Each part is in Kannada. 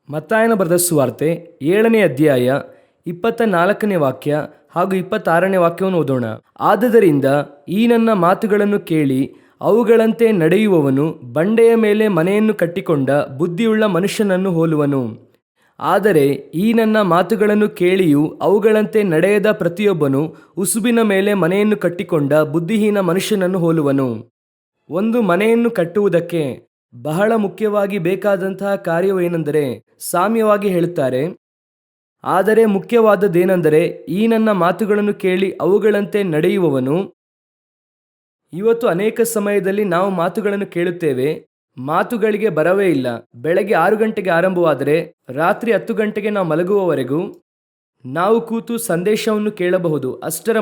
ಮತ್ತಾಯನ ಬರೆದ ಸುವಾರ್ತೆ 7ನೇ ಅಧ್ಯಾಯ 24ನೇ ವಾಕ್ಯ ಹಾಗೂ 26ನೇ ವಾಕ್ಯವನ್ನು ಓದೋಣ. ಆದದರಿಂದ ಈ ನನ್ನ ಮಾತುಗಳನ್ನು ಕೇಳಿ ಅವುಗಳಂತೆ ನಡೆಯುವವನು ಬಂಡೆಯ ಮೇಲೆ ಮನೆಯನ್ನು ಕಟ್ಟಿಕೊಂಡ ಬುದ್ಧಿಯುಳ್ಳ ಮನುಷ್ಯನನ್ನು ಹೋಲುವನು. ಆದರೆ ಈ ನನ್ನ ಮಾತುಗಳನ್ನು ಕೇಳಿಯೂ ಅವುಗಳಂತೆ ನಡೆಯದ ಪ್ರತಿಯೊಬ್ಬನು ಉಸುಬಿನ ಮೇಲೆ ಮನೆಯನ್ನು ಕಟ್ಟಿಕೊಂಡ ಬುದ್ಧಿಹೀನ ಮನುಷ್ಯನನ್ನು ಹೋಲುವನು. ಒಂದು ಮನೆಯನ್ನು ಕಟ್ಟುವುದಕ್ಕೆ ಬಹಳ ಮುಖ್ಯವಾಗಿ ಬೇಕಾದಂತಹ ಕಾರ್ಯವೇನೆಂದರೆ, ಸಾಮ್ಯವಾಗಿ ಹೇಳುತ್ತಾರೆ, ಆದರೆ ಮುಖ್ಯವಾದದ್ದೇನೆಂದರೆ ಈ ನನ್ನ ಮಾತುಗಳನ್ನು ಕೇಳಿ ಅವುಗಳಂತೆ ನಡೆಯುವವನು. ಇವತ್ತು ಅನೇಕ ಸಮಯದಲ್ಲಿ ನಾವು ಮಾತುಗಳನ್ನು ಕೇಳುತ್ತೇವೆ, ಮಾತುಗಳಿಗೆ ಬರವೇ ಇಲ್ಲ. ಬೆಳಗ್ಗೆ 6 ಗಂಟೆಗೆ ಆರಂಭವಾದರೆ ರಾತ್ರಿ 10 ಗಂಟೆಗೆ ನಾವು ಮಲಗುವವರೆಗೂ ನಾವು ಕೂತು ಸಂದೇಶವನ್ನು ಕೇಳಬಹುದು. ಅಷ್ಟರ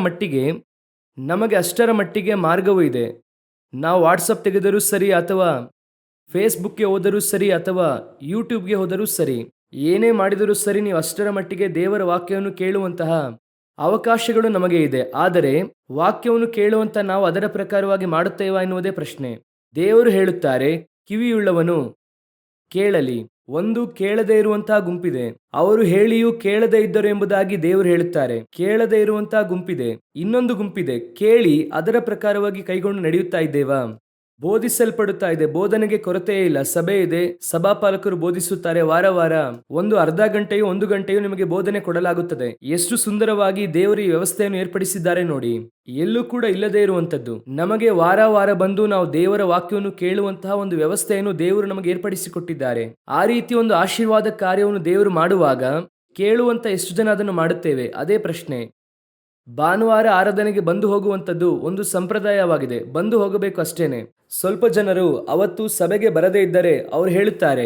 ಮಟ್ಟಿಗೆ ಮಾರ್ಗವೂ ಇದೆ. ನಾವು ವಾಟ್ಸಪ್ ತೆಗೆದರೂ ಸರಿ, ಅಥವಾ ಫೇಸ್ಬುಕ್ಗೆ ಹೋದರೂ ಸರಿ, ಅಥವಾ ಯೂಟ್ಯೂಬ್ಗೆ ಹೋದರೂ ಸರಿ, ಏನೇ ಮಾಡಿದರೂ ಸರಿ, ನೀವು ಅಷ್ಟರ ಮಟ್ಟಿಗೆ ದೇವರ ವಾಕ್ಯವನ್ನು ಕೇಳುವಂತಹ ಅವಕಾಶಗಳು ನಮಗೆ ಇದೆ. ಆದರೆ ವಾಕ್ಯವನ್ನು ಕೇಳುವಂತ ನಾವು ಅದರ ಪ್ರಕಾರವಾಗಿ ಮಾಡುತ್ತೇವಾ ಎನ್ನುವುದೇ ಪ್ರಶ್ನೆ. ದೇವರು ಹೇಳುತ್ತಾರೆ, ಕಿವಿಯುಳ್ಳವನು ಕೇಳಲಿ. ಒಂದು ಕೇಳದೇ ಇರುವಂತಹ ಗುಂಪಿದೆ, ಅವರು ಹೇಳಿಯೂ ಕೇಳದೇ ಇದ್ದರು ಎಂಬುದಾಗಿ ದೇವರು ಹೇಳುತ್ತಾರೆ. ಕೇಳದೇ ಇರುವಂತಹ ಗುಂಪಿದೆ. ಇನ್ನೊಂದು ಗುಂಪಿದೆ, ಕೇಳಿ ಅದರ ಪ್ರಕಾರವಾಗಿ ಕೈಗೊಂಡು ನಡೆಯುತ್ತಾ ಇದ್ದೇವಾ? ಬೋಧಿಸಲ್ಪಡುತ್ತಾ ಇದೆ, ಬೋಧನೆಗೆ ಕೊರತೆಯೇ ಇಲ್ಲ. ಸಭೆ ಇದೆ, ಸಭಾಪಾಲಕರು ಬೋಧಿಸುತ್ತಾರೆ. ವಾರ ವಾರ ಒಂದು ಅರ್ಧ ಗಂಟೆಯೋ 1 ಗಂಟೆಯೋ ನಿಮಗೆ ಬೋಧನೆ ಕೊಡಲಾಗುತ್ತದೆ. ಎಷ್ಟು ಸುಂದರವಾಗಿ ದೇವರು ಈ ವ್ಯವಸ್ಥೆಯನ್ನು ಏರ್ಪಡಿಸಿದ್ದಾರೆ ನೋಡಿ. ಎಲ್ಲೂ ಕೂಡ ಇಲ್ಲದೇ ಇರುವಂತದ್ದು. ನಮಗೆ ವಾರ ವಾರ ಬಂದು ನಾವು ದೇವರ ವಾಕ್ಯವನ್ನು ಕೇಳುವಂತಹ ಒಂದು ವ್ಯವಸ್ಥೆಯನ್ನು ದೇವರು ನಮಗೆ ಏರ್ಪಡಿಸಿಕೊಟ್ಟಿದ್ದಾರೆ. ಆ ರೀತಿ ಒಂದು ಆಶೀರ್ವಾದ ಕಾರ್ಯವನ್ನು ದೇವರು ಮಾಡುವಾಗ ಕೇಳುವಂತ ಎಷ್ಟು ಜನ ಅದನ್ನು ಮಾಡುತ್ತೇವೆ? ಅದೇ ಪ್ರಶ್ನೆ. ಭಾನುವಾರ ಆರಾಧನೆಗೆ ಬಂದು ಹೋಗುವಂಥದ್ದು ಒಂದು ಸಂಪ್ರದಾಯವಾಗಿದೆ, ಬಂದು ಹೋಗಬೇಕು ಅಷ್ಟೇನೆ. ಸ್ವಲ್ಪ ಜನರು ಅವತ್ತು ಸಭೆಗೆ ಬರದೇ ಇದ್ದರೆ ಅವರು ಹೇಳುತ್ತಾರೆ,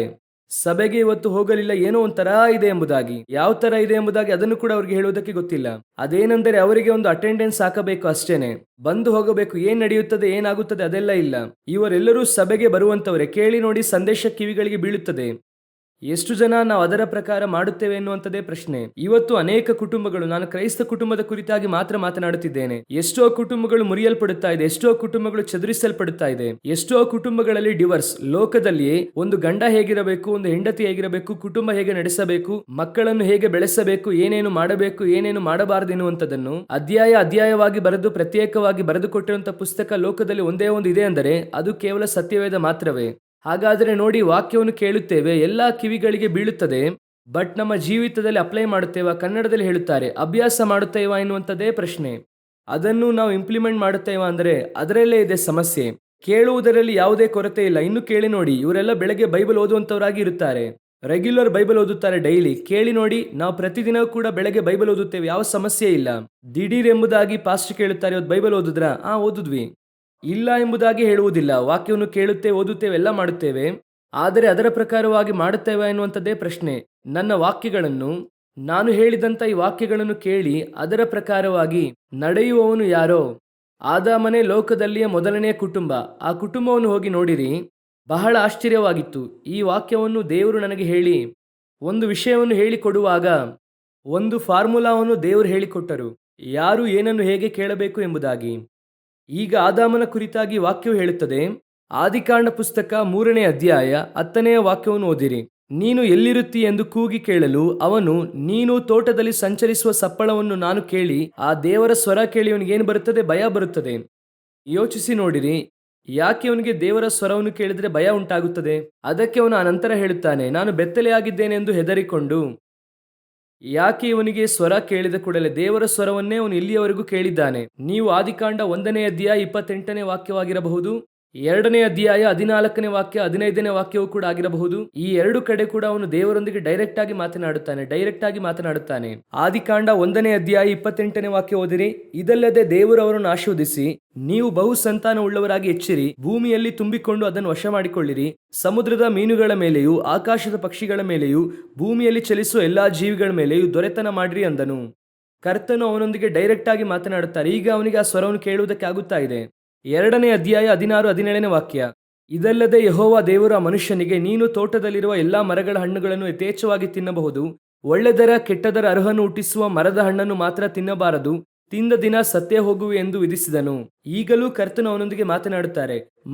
ಸಭೆಗೆ ಇವತ್ತು ಹೋಗಲಿಲ್ಲ, ಏನೋ ಒಂಥರ ಇದೆ ಎಂಬುದಾಗಿ. ಯಾವ ತರ ಇದೆ ಎಂಬುದಾಗಿ ಅದನ್ನು ಕೂಡ ಅವರಿಗೆ ಹೇಳುವುದಕ್ಕೆ ಗೊತ್ತಿಲ್ಲ. ಅದೇನೆಂದರೆ ಅವರಿಗೆ ಒಂದು ಅಟೆಂಡೆನ್ಸ್ ಹಾಕಬೇಕು ಅಷ್ಟೇನೆ, ಬಂದು ಹೋಗಬೇಕು. ಏನ್ ನಡೆಯುತ್ತದೆ, ಏನಾಗುತ್ತದೆ ಅದೆಲ್ಲ ಇಲ್ಲ. ಇವರೆಲ್ಲರೂ ಸಭೆಗೆ ಬರುವಂತವರೇ. ಕೇಳಿ ನೋಡಿ, ಸಂದೇಶ ಕಿವಿಗಳಿಗೆ ಬೀಳುತ್ತದೆ. ಎಷ್ಟು ಜನ ನಾವು ಅದರ ಪ್ರಕಾರ ಮಾಡುತ್ತೇವೆ ಎನ್ನುವಂಥದ್ದೇ ಪ್ರಶ್ನೆ. ಇವತ್ತು ಅನೇಕ ಕುಟುಂಬಗಳು, ನಾನು ಕ್ರೈಸ್ತ ಕುಟುಂಬದ ಕುರಿತಾಗಿ ಮಾತ್ರ ಮಾತನಾಡುತ್ತಿದ್ದೇನೆ, ಎಷ್ಟೋ ಕುಟುಂಬಗಳು ಮುರಿಯಲ್ಪಡುತ್ತಾ ಇದೆ, ಎಷ್ಟೋ ಕುಟುಂಬಗಳು ಚದುರಿಸಲ್ಪಡುತ್ತಾ ಇದೆ, ಎಷ್ಟೋ ಕುಟುಂಬಗಳಲ್ಲಿ ಡಿವರ್ಸ್. ಲೋಕದಲ್ಲಿಯೇ ಒಂದು ಗಂಡ ಹೇಗಿರಬೇಕು, ಒಂದು ಹೆಂಡತಿ ಹೇಗಿರಬೇಕು, ಕುಟುಂಬ ಹೇಗೆ ನಡೆಸಬೇಕು, ಮಕ್ಕಳನ್ನು ಹೇಗೆ ಬೆಳೆಸಬೇಕು, ಏನೇನು ಮಾಡಬೇಕು, ಏನೇನು ಮಾಡಬಾರದು ಎನ್ನುವಂಥದ್ದನ್ನು ಅಧ್ಯಾಯವಾಗಿ ಬರೆದು ಪ್ರತ್ಯೇಕವಾಗಿ ಬರೆದುಕೊಟ್ಟಿರುವಂತಹ ಪುಸ್ತಕ ಲೋಕದಲ್ಲಿ ಒಂದೇ ಒಂದು ಇದೆ ಅಂದರೆ ಅದು ಕೇವಲ ಸತ್ಯವೇದ ಮಾತ್ರವೇ. ಹಾಗಾದರೆ ನೋಡಿ, ವಾಕ್ಯವನ್ನು ಕೇಳುತ್ತೇವೆ, ಎಲ್ಲಾ ಕಿವಿಗಳಿಗೆ ಬೀಳುತ್ತದೆ, ಬಟ್ ನಮ್ಮ ಜೀವಿತದಲ್ಲಿ ಅಪ್ಲೈ ಮಾಡುತ್ತೇವಾ? ಕನ್ನಡದಲ್ಲಿ ಹೇಳುತ್ತಾರೆ, ಅಭ್ಯಾಸ ಮಾಡುತ್ತೇವಾ ಎನ್ನುವಂಥದ್ದೇ ಪ್ರಶ್ನೆ. ಅದನ್ನು ನಾವು ಇಂಪ್ಲಿಮೆಂಟ್ ಮಾಡುತ್ತೇವಾ ಅಂದರೆ ಅದರಲ್ಲೇ ಇದೆ ಸಮಸ್ಯೆ. ಕೇಳುವುದರಲ್ಲಿ ಯಾವುದೇ ಕೊರತೆ ಇಲ್ಲ. ಇನ್ನು ಕೇಳಿ ನೋಡಿ, ಇವರೆಲ್ಲ ಬೆಳಗ್ಗೆ ಬೈಬಲ್ ಓದುವಂತವರಾಗಿ ಇರುತ್ತಾರೆ, ರೆಗ್ಯುಲರ್ ಬೈಬಲ್ ಓದುತ್ತಾರೆ ಡೈಲಿ. ಕೇಳಿ ನೋಡಿ, ನಾವು ಪ್ರತಿದಿನ ಕೂಡ ಬೆಳಗ್ಗೆ ಬೈಬಲ್ ಓದುತ್ತೇವೆ, ಯಾವ ಸಮಸ್ಯೆ ಇಲ್ಲ. ದಿಢೀರ್ ಎಂಬುದಾಗಿ ಪಾಸ್ಟರ್ ಕೇಳುತ್ತಾರೆ, ಇವತ್ತು ಬೈಬಲ್ ಓದಿದ್ರಾ? ಓದಿದ್ವಿ. ಇಲ್ಲ ಎಂಬುದಾಗಿ ಹೇಳುವುದಿಲ್ಲ. ವಾಕ್ಯವನ್ನು ಕೇಳುತ್ತೇವೆ, ಓದುತ್ತೇವೆ, ಎಲ್ಲ ಮಾಡುತ್ತೇವೆ, ಆದರೆ ಅದರ ಪ್ರಕಾರವಾಗಿ ಮಾಡುತ್ತೇವೆ ಎನ್ನುವಂಥದ್ದೇ ಪ್ರಶ್ನೆ. ನನ್ನ ವಾಕ್ಯಗಳನ್ನು, ನಾನು ಹೇಳಿದಂಥ ಈ ವಾಕ್ಯಗಳನ್ನು ಕೇಳಿ ಅದರ ಪ್ರಕಾರವಾಗಿ ನಡೆಯುವವನು ಯಾರೋ? ಆದಾಮನೇ ಲೋಕದಲ್ಲಿಯ ಮೊದಲನೆಯ ಕುಟುಂಬ. ಆ ಕುಟುಂಬವನ್ನು ಹೋಗಿ ನೋಡಿರಿ, ಬಹಳ ಆಶ್ಚರ್ಯವಾಗಿತ್ತು. ಈ ವಾಕ್ಯವನ್ನು ದೇವರು ನನಗೆ ಹೇಳಿ ಒಂದು ವಿಷಯವನ್ನು ಹೇಳಿಕೊಡುವಾಗ ಒಂದು ಫಾರ್ಮುಲಾವನ್ನು ದೇವರು ಹೇಳಿಕೊಟ್ಟರು, ಯಾರು ಏನನ್ನು ಹೇಗೆ ಕೇಳಬೇಕು ಎಂಬುದಾಗಿ. ಈಗ ಆದಾಮನ ಕುರಿತಾಗಿ ವಾಕ್ಯವು ಹೇಳುತ್ತದೆ, ಆದಿಕಾಂಡ ಪುಸ್ತಕ 3ನೇ ಅಧ್ಯಾಯ 10ನೆಯ ವಾಕ್ಯವನ್ನು ಓದಿರಿ. ನೀನು ಎಲ್ಲಿರುತ್ತಿ ಎಂದು ಕೂಗಿ ಕೇಳಲು ಅವನು, ನೀನು ತೋಟದಲ್ಲಿ ಸಂಚರಿಸುವ ಸಪ್ಪಳವನ್ನು ನಾನು ಕೇಳಿ. ಆ ದೇವರ ಸ್ವರ ಕೇಳಿ ಅವನಿಗೆ ಏನು ಬರುತ್ತದೆ? ಭಯ ಬರುತ್ತದೆ. ಯೋಚಿಸಿ ನೋಡಿರಿ, ಯಾಕೆ ಅವನಿಗೆ ದೇವರ ಸ್ವರವನ್ನು ಕೇಳಿದರೆ ಭಯ ಉಂಟಾಗುತ್ತದೆ? ಅದಕ್ಕೆ ಅವನು ಅನಂತರ ಹೇಳುತ್ತಾನೆ, ನಾನು ಬೆತ್ತಲೆಯಾಗಿದ್ದೇನೆ ಎಂದು ಹೆದರಿಕೊಂಡು. ಯಾಕೆ ಇವನಿಗೆ ಸ್ವರ ಕೇಳಿದ ಕೂಡಲೇ ದೇವರ ಸ್ವರವನ್ನೇ ಅವನು ಇಲ್ಲಿಯವರೆಗೂ ಕೇಳಿದ್ದಾನೆ. ನೀವು ಆದಿಕಾಂಡ 1ನೇ ಅಧ್ಯಾಯ 28ನೇ ವಾಕ್ಯವಾಗಿರಬಹುದು, 2ನೇ ಅಧ್ಯಾಯ 14ನೇ ವಾಕ್ಯ 15ನೇ ವಾಕ್ಯವೂ ಕೂಡ ಆಗಿರಬಹುದು. ಈ 2 ಕಡೆ ಕೂಡ ಅವನು ದೇವರೊಂದಿಗೆ ಡೈರೆಕ್ಟ್ ಆಗಿ ಮಾತನಾಡುತ್ತಾನೆ. ಆದಿಕಾಂಡ 1ನೇ ಅಧ್ಯಾಯ 28ನೇ ವಾಕ್ಯ ಓದಿರಿ. ಇದಲ್ಲದೆ ದೇವರು ಅವರನ್ನು ಆಶೀರ್ವದಿಸಿ, ನೀವು ಬಹು ಸಂತಾನ ಉಳ್ಳವರಾಗಿ ಹೆಚ್ಚಿರಿ, ಭೂಮಿಯಲ್ಲಿ ತುಂಬಿಕೊಂಡು ಅದನ್ನು ವಶ ಮಾಡಿಕೊಳ್ಳಿರಿ, ಸಮುದ್ರದ ಮೀನುಗಳ ಮೇಲೆಯೂ ಆಕಾಶದ ಪಕ್ಷಿಗಳ ಮೇಲೆಯೂ ಭೂಮಿಯಲ್ಲಿ ಚಲಿಸುವ ಎಲ್ಲಾ ಜೀವಿಗಳ ಮೇಲೆಯೂ ದೊರೆತನ ಮಾಡಿರಿ ಅಂದನು. ಕರ್ತನು ಅವನೊಂದಿಗೆ ಡೈರೆಕ್ಟ್ ಆಗಿ ಮಾತನಾಡುತ್ತಾರೆ. ಈಗ ಅವನಿಗೆ ಆ ಸ್ವರವನ್ನು ಕೇಳುವುದಕ್ಕೆ ಆಗುತ್ತಾ ಇದೆ. 2ನೇ ಅಧ್ಯಾಯ 16, 17ನೇ ವಾಕ್ಯ. ಇದಲ್ಲದೆ ಯೆಹೋವ ದೇವರು ಆ ಮನುಷ್ಯನಿಗೆ, ನೀನು ತೋಟದಲ್ಲಿರುವ ಎಲ್ಲಾ ಮರಗಳ ಹಣ್ಣುಗಳನ್ನು ಯಥೇಚ್ಛವಾಗಿ ತಿನ್ನಬಹುದು, ಒಳ್ಳೆದರ ಕೆಟ್ಟದರ ಅರಹನ್ನು ಹುಟ್ಟಿಸುವ ಮರದ ಹಣ್ಣನ್ನು ಮಾತ್ರ ತಿನ್ನಬಾರದು, ತಿಂದ ದಿನ ಸತ್ತೇ ಹೋಗುವೆ ಎಂದು ವಿಧಿಸಿದನು. ಈಗಲೂ ಕರ್ತನು ಅವನೊಂದಿಗೆ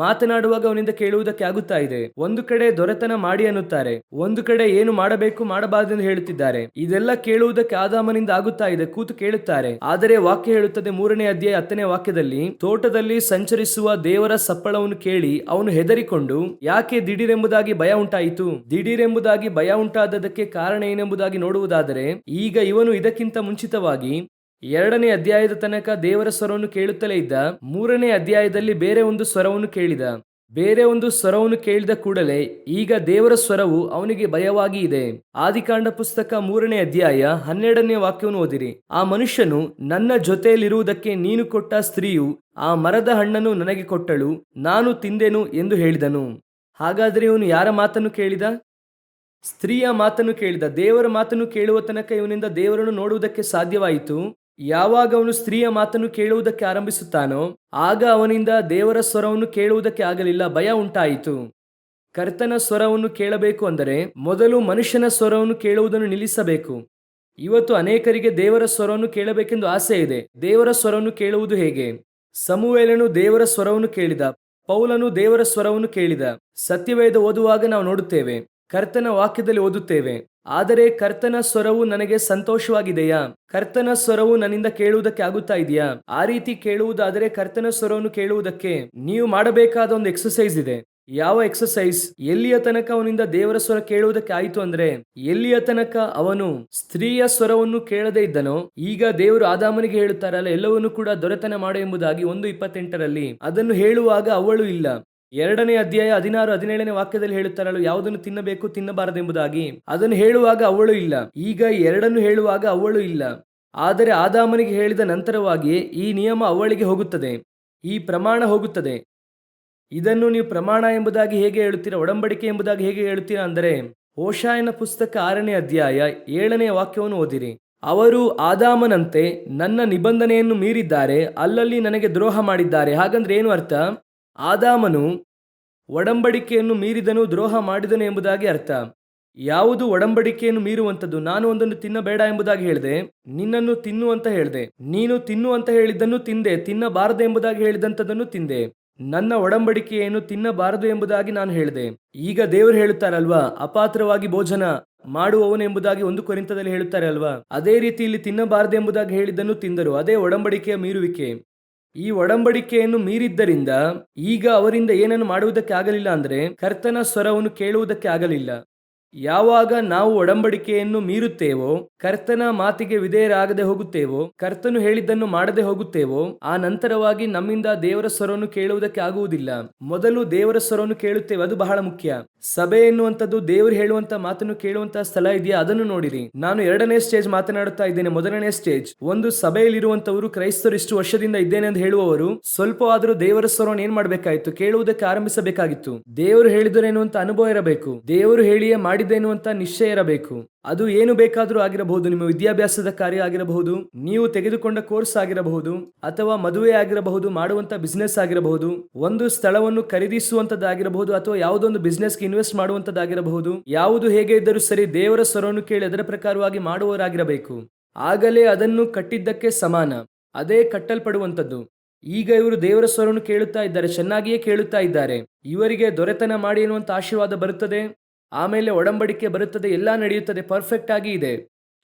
ಮಾತನಾಡುವಾಗ ಅವನಿಂದ ಕೇಳುವುದಕ್ಕೆ ಆಗುತ್ತಾ ಇದೆ. ಒಂದು ಕಡೆ ದೊರೆತನ ಮಾಡಿ ಅನ್ನುತ್ತಾರೆ, ಒಂದು ಕಡೆ ಏನು ಮಾಡಬೇಕು ಮಾಡಬಾರದೆಂದು ಹೇಳುತ್ತಿದ್ದಾರೆ. ಇದೆಲ್ಲ ಕೇಳುವುದಕ್ಕೆ ಆದಾಮನಿಂದ ಆಗುತ್ತಾ ಇದೆ, ಕೂತು ಕೇಳುತ್ತಾರೆ. ಆದರೆ ವಾಕ್ಯ ಹೇಳುತ್ತದೆ 3ನೇ ಅಧ್ಯಾಯ 10ನೇ ವಾಕ್ಯದಲ್ಲಿ, ತೋಟದಲ್ಲಿ ಸಂಚರಿಸುವ ದೇವರ ಸಪ್ಪಳವನ್ನು ಕೇಳಿ ಅವನು ಹೆದರಿಕೊಂಡು, ಯಾಕೆ ದಿಢೀರೆಂಬುದಾಗಿ ಭಯ ಉಂಟಾಯಿತು? ದಿಢೀರೆಂಬುದಾಗಿ ಭಯ ಉಂಟಾದದಕ್ಕೆ ಕಾರಣ ಏನೆಂಬುದಾಗಿ ನೋಡುವುದಾದರೆ, ಈಗ ಇವನು ಇದಕ್ಕಿಂತ ಮುಂಚಿತವಾಗಿ 2ನೇ ಅಧ್ಯಾಯದ ತನಕ ದೇವರ ಸ್ವರವನ್ನು ಕೇಳುತ್ತಲೇ ಇದ್ದ. 3ನೇ ಅಧ್ಯಾಯದಲ್ಲಿ ಬೇರೆ ಒಂದು ಸ್ವರವನ್ನು ಕೇಳಿದ ಕೂಡಲೇ ಈಗ ದೇವರ ಸ್ವರವು ಅವನಿಗೆ ಭಯವಾಗಿ ಇದೆ. ಆದಿಕಾಂಡ ಪುಸ್ತಕ 3ನೇ ಅಧ್ಯಾಯ 12ನೇ ವಾಕ್ಯವನ್ನು ಓದಿರಿ. ಆ ಮನುಷ್ಯನು, ನನ್ನ ಜೊತೆಯಲ್ಲಿರುವುದಕ್ಕೆ ನೀನು ಕೊಟ್ಟ ಸ್ತ್ರೀಯು ಆ ಮರದ ಹಣ್ಣನ್ನು ನನಗೆ ಕೊಟ್ಟಳು, ನಾನು ತಿಂದೆನು ಎಂದು ಹೇಳಿದನು. ಹಾಗಾದರೆ ಇವನು ಯಾರ ಮಾತನ್ನು ಕೇಳಿದ? ಸ್ತ್ರೀಯ ಮಾತನ್ನು ಕೇಳಿದ. ದೇವರ ಮಾತನ್ನು ಕೇಳುವ ತನಕ ಇವನಿಂದ ದೇವರನ್ನು ನೋಡುವುದಕ್ಕೆ ಸಾಧ್ಯವಾಯಿತು. ಯಾವಾಗ ಅವನು ಸ್ತ್ರೀಯ ಮಾತನ್ನು ಕೇಳುವುದಕ್ಕೆ ಆರಂಭಿಸುತ್ತಾನೋ ಆಗ ಅವನಿಂದ ದೇವರ ಸ್ವರವನ್ನು ಕೇಳುವುದಕ್ಕೆ ಆಗಲಿಲ್ಲ, ಭಯ ಉಂಟಾಯಿತು. ಕರ್ತನ ಸ್ವರವನ್ನು ಕೇಳಬೇಕು ಅಂದರೆ ಮೊದಲು ಮನುಷ್ಯನ ಸ್ವರವನ್ನು ಕೇಳುವುದನ್ನು ನಿಲ್ಲಿಸಬೇಕು. ಇವತ್ತು ಅನೇಕರಿಗೆ ದೇವರ ಸ್ವರವನ್ನು ಕೇಳಬೇಕೆಂದು ಆಸೆ ಇದೆ. ದೇವರ ಸ್ವರವನ್ನು ಕೇಳುವುದು ಹೇಗೆ? ಸಮುವೇಲನು ದೇವರ ಸ್ವರವನ್ನು ಕೇಳಿದ, ಪೌಲನು ದೇವರ ಸ್ವರವನ್ನು ಕೇಳಿದ. ಸತ್ಯವೇದ ಓದುವಾಗ ನಾವು ನೋಡುತ್ತೇವೆ, ಕರ್ತನ ವಾಕ್ಯದಲ್ಲಿ ಓದುತ್ತೇವೆ, ಆದರೆ ಕರ್ತನ ಸ್ವರವು ನನಗೆ ಸಂತೋಷವಾಗಿದೆಯಾ? ಕರ್ತನ ಸ್ವರವು ನನ್ನಿಂದ ಕೇಳುವುದಕ್ಕೆ ಆಗುತ್ತಾ ಇದೆಯಾ? ಆ ರೀತಿ ಕೇಳುವುದಾದರೆ ಕರ್ತನ ಸ್ವರವನ್ನು ಕೇಳುವುದಕ್ಕೆ ನೀವು ಮಾಡಬೇಕಾದ ಒಂದು ಎಕ್ಸರ್ಸೈಸ್ ಇದೆ. ಯಾವ ಎಕ್ಸರ್ಸೈಸ್? ಎಲ್ಲಿಯ ತನಕ ಅವನಿಂದ ದೇವರ ಸ್ವರ ಕೇಳುವುದಕ್ಕೆ ಆಯಿತು ಅಂದ್ರೆ, ಎಲ್ಲಿಯ ತನಕ ಅವನು ಸ್ತ್ರೀಯ ಸ್ವರವನ್ನು ಕೇಳದೇ ಇದ್ದನೋ, ಈಗ ದೇವರು ಆದಾಮನಿಗೆ ಹೇಳುತ್ತಾರಲ್ಲ, ಎಲ್ಲವನ್ನೂ ಕೂಡ ದೊರೆತನ ಮಾಡು ಎಂಬುದಾಗಿ 1:28 ಅದನ್ನು ಹೇಳುವಾಗ ಅವಳು ಇಲ್ಲ. 2ನೇ ಅಧ್ಯಾಯ 16-17ನೇ ವಾಕ್ಯದಲ್ಲಿ ಹೇಳುತ್ತಾರಲ್ಲ, ಯಾವುದನ್ನು ತಿನ್ನಬೇಕು ತಿನ್ನಬಾರದೆಂಬುದಾಗಿ. ಅದನ್ನು ಹೇಳುವಾಗ ಅವಳು ಇಲ್ಲ. ಈಗ ಎರಡನ್ನು ಹೇಳುವಾಗ ಅವಳು ಇಲ್ಲ. ಆದರೆ ಆದಾಮನಿಗೆ ಹೇಳಿದ ನಂತರವಾಗಿಯೇ ಈ ನಿಯಮ ಅವಳಿಗೆ ಹೋಗುತ್ತದೆ, ಈ ಪ್ರಮಾಣ ಹೋಗುತ್ತದೆ. ಇದನ್ನು ನೀವು ಪ್ರಮಾಣ ಎಂಬುದಾಗಿ ಹೇಗೆ ಹೇಳುತ್ತೀರಾ, ಒಡಂಬಡಿಕೆ ಎಂಬುದಾಗಿ ಹೇಗೆ ಹೇಳುತ್ತೀರಾ ಅಂದರೆ, ಹೋಶಾಯನ ಪುಸ್ತಕ 6ನೇ ಅಧ್ಯಾಯ 7ನೇ ವಾಕ್ಯವನ್ನು ಓದಿರಿ. ಅವರು ಆದಾಮನಂತೆ ನನ್ನ ನಿಬಂಧನೆಯನ್ನು ಮೀರಿದ್ದಾರೆ, ಅಲ್ಲಲ್ಲಿ ನನಗೆ ದ್ರೋಹ ಮಾಡಿದ್ದಾರೆ. ಹಾಗಂದ್ರೆ ಏನು ಅರ್ಥ? ಆದಾಮನು ಒಡಂಬಡಿಕೆಯನ್ನು ಮೀರಿದನು, ದ್ರೋಹ ಮಾಡಿದನು ಎಂಬುದಾಗಿ ಅರ್ಥ. ಯಾವುದು ಒಡಂಬಡಿಕೆಯನ್ನು ಮೀರುವಂಥದ್ದು? ನಾನು ಒಂದನ್ನು ತಿನ್ನಬೇಡ ಎಂಬುದಾಗಿ ಹೇಳಿದೆ, ನಿನ್ನನ್ನು ತಿನ್ನು ಅಂತ ಹೇಳಿದೆ. ನೀನು ತಿನ್ನು ಅಂತ ಹೇಳಿದ್ದನ್ನು ತಿಂದೆ, ತಿನ್ನಬಾರದು ಎಂಬುದಾಗಿ ಹೇಳಿದಂಥದ್ದನ್ನು ತಿಂದೆ. ನನ್ನ ಒಡಂಬಡಿಕೆಯನ್ನು ತಿನ್ನಬಾರದು ಎಂಬುದಾಗಿ ನಾನು ಹೇಳಿದೆ. ಈಗ ದೇವರು ಹೇಳುತ್ತಾರಲ್ವಾ, ಅಪಾತ್ರವಾಗಿ ಭೋಜನ ಮಾಡುವವನು ಎಂಬುದಾಗಿ 1 ಕೊರಿಂಥದಲ್ಲಿ ಹೇಳುತ್ತಾರೆ ಅಲ್ವಾ, ಅದೇ ರೀತಿ ಇಲ್ಲಿ ತಿನ್ನಬಾರದು ಎಂಬುದಾಗಿ ಹೇಳಿದ್ದನ್ನು ತಿಂದರು. ಅದೇ ಒಡಂಬಡಿಕೆಯ ಮೀರುವಿಕೆ. ಈ ಒಡಂಬಡಿಕೆಯನ್ನು ಮೀರಿದ್ದರಿಂದ ಈಗ ಅವರಿಂದ ಏನನ್ನು ಮಾಡುವುದಕ್ಕೆ ಆಗಲಿಲ್ಲ ಅಂದ್ರೆ, ಕರ್ತನ ಸ್ವರವನ್ನು ಕೇಳುವುದಕ್ಕೆ ಆಗಲಿಲ್ಲ. ಯಾವಾಗ ನಾವು ಒಡಂಬಡಿಕೆಯನ್ನು ಮೀರುತ್ತೇವೋ, ಕರ್ತನ ಮಾತಿಗೆ ವಿಧೇಯರಾಗದೆ ಹೋಗುತ್ತೇವೋ, ಕರ್ತನು ಹೇಳಿದ್ದನ್ನು ಮಾಡದೆ ಹೋಗುತ್ತೇವೋ, ಆ ನಂತರವಾಗಿ ನಮ್ಮಿಂದ ದೇವರ ಸ್ವರವನ್ನು ಕೇಳುವುದಕ್ಕೆ ಆಗುವುದಿಲ್ಲ. ಮೊದಲು ದೇವರ ಸ್ವರವನ್ನು ಕೇಳುತ್ತೇವೆ, ಅದು ಬಹಳ ಮುಖ್ಯ. ಸಭೆ ಎನ್ನುವಂಥದ್ದು ದೇವರು ಹೇಳುವಂತ ಮಾತನ್ನು ಕೇಳುವಂತಹ ಸ್ಥಳ ಇದೆಯಾ, ಅದನ್ನು ನೋಡಿರಿ. ನಾನು 2ನೇ ಸ್ಟೇಜ್ ಮಾತನಾಡುತ್ತಾ ಇದ್ದೇನೆ. 1ನೇ ಸ್ಟೇಜ್, ಒಂದು ಸಭೆಯಲ್ಲಿರುವಂತವರು, ಕ್ರೈಸ್ತರು ಇಷ್ಟು ವರ್ಷದಿಂದ ಇದ್ದೇನೆ ಎಂದು ಹೇಳುವವರು ಸ್ವಲ್ಪವಾದರೂ ದೇವರ ಸ್ವರವನ್ನು ಏನ್ ಮಾಡಬೇಕಾಯಿತು? ಕೇಳುವುದಕ್ಕೆ ಆರಂಭಿಸಬೇಕಾಗಿತ್ತು. ದೇವರು ಹೇಳಿದರೇನು ಅಂತ ಅನುಭವ ಇರಬೇಕು. ದೇವರು ಹೇಳಿಯೇ ಮಾಡಿದ್ದೇನು ಅಂತ ನಿಶ್ಚಯ ಇರಬೇಕು. ಅದು ಏನು ಬೇಕಾದರೂ ಆಗಿರಬಹುದು. ನಿಮ್ಮ ವಿದ್ಯಾಭ್ಯಾಸದ ಕಾರ್ಯ ಆಗಿರಬಹುದು, ನೀವು ತೆಗೆದುಕೊಂಡ ಕೋರ್ಸ್ ಆಗಿರಬಹುದು, ಅಥವಾ ಮದುವೆ ಆಗಿರಬಹುದು, ಮಾಡುವಂತ ಬಿಸ್ನೆಸ್ ಆಗಿರಬಹುದು, ಒಂದು ಸ್ಥಳವನ್ನು ಖರೀದಿಸುವಂತದ್ದಾಗಿರಬಹುದು, ಅಥವಾ ಯಾವುದೊಂದು ಬಿಸ್ನೆಸ್ಗೆ ಇನ್ವೆಸ್ಟ್ ಮಾಡುವಂತದ್ದಾಗಿರಬಹುದು. ಯಾವುದು ಹೇಗೆ ಇದ್ದರೂ ಸರಿ, ದೇವರ ಸ್ವರವನ್ನು ಕೇಳಿ ಅದರ ಪ್ರಕಾರವಾಗಿ ಮಾಡುವವರಾಗಿರಬೇಕು. ಆಗಲೇ ಅದನ್ನು ಕಟ್ಟಿದ್ದಕ್ಕೆ ಸಮಾನ, ಅದೇ ಕಟ್ಟಲ್ಪಡುವಂಥದ್ದು. ಈಗ ಇವರು ದೇವರ ಸ್ವರವನ್ನು ಕೇಳುತ್ತಾ ಇದ್ದಾರೆ, ಚೆನ್ನಾಗಿಯೇ ಕೇಳುತ್ತಾ ಇದ್ದಾರೆ. ಇವರಿಗೆ ದೊರೆತನ ಮಾಡಿ ಎನ್ನುವಂತ ಆಶೀರ್ವಾದ ಬರುತ್ತದೆ, ಆಮೇಲೆ ಒಡಂಬಡಿಕೆ ಬರುತ್ತದೆ, ಎಲ್ಲ ನಡೆಯುತ್ತದೆ, ಪರ್ಫೆಕ್ಟ್ ಆಗಿ ಇದೆ,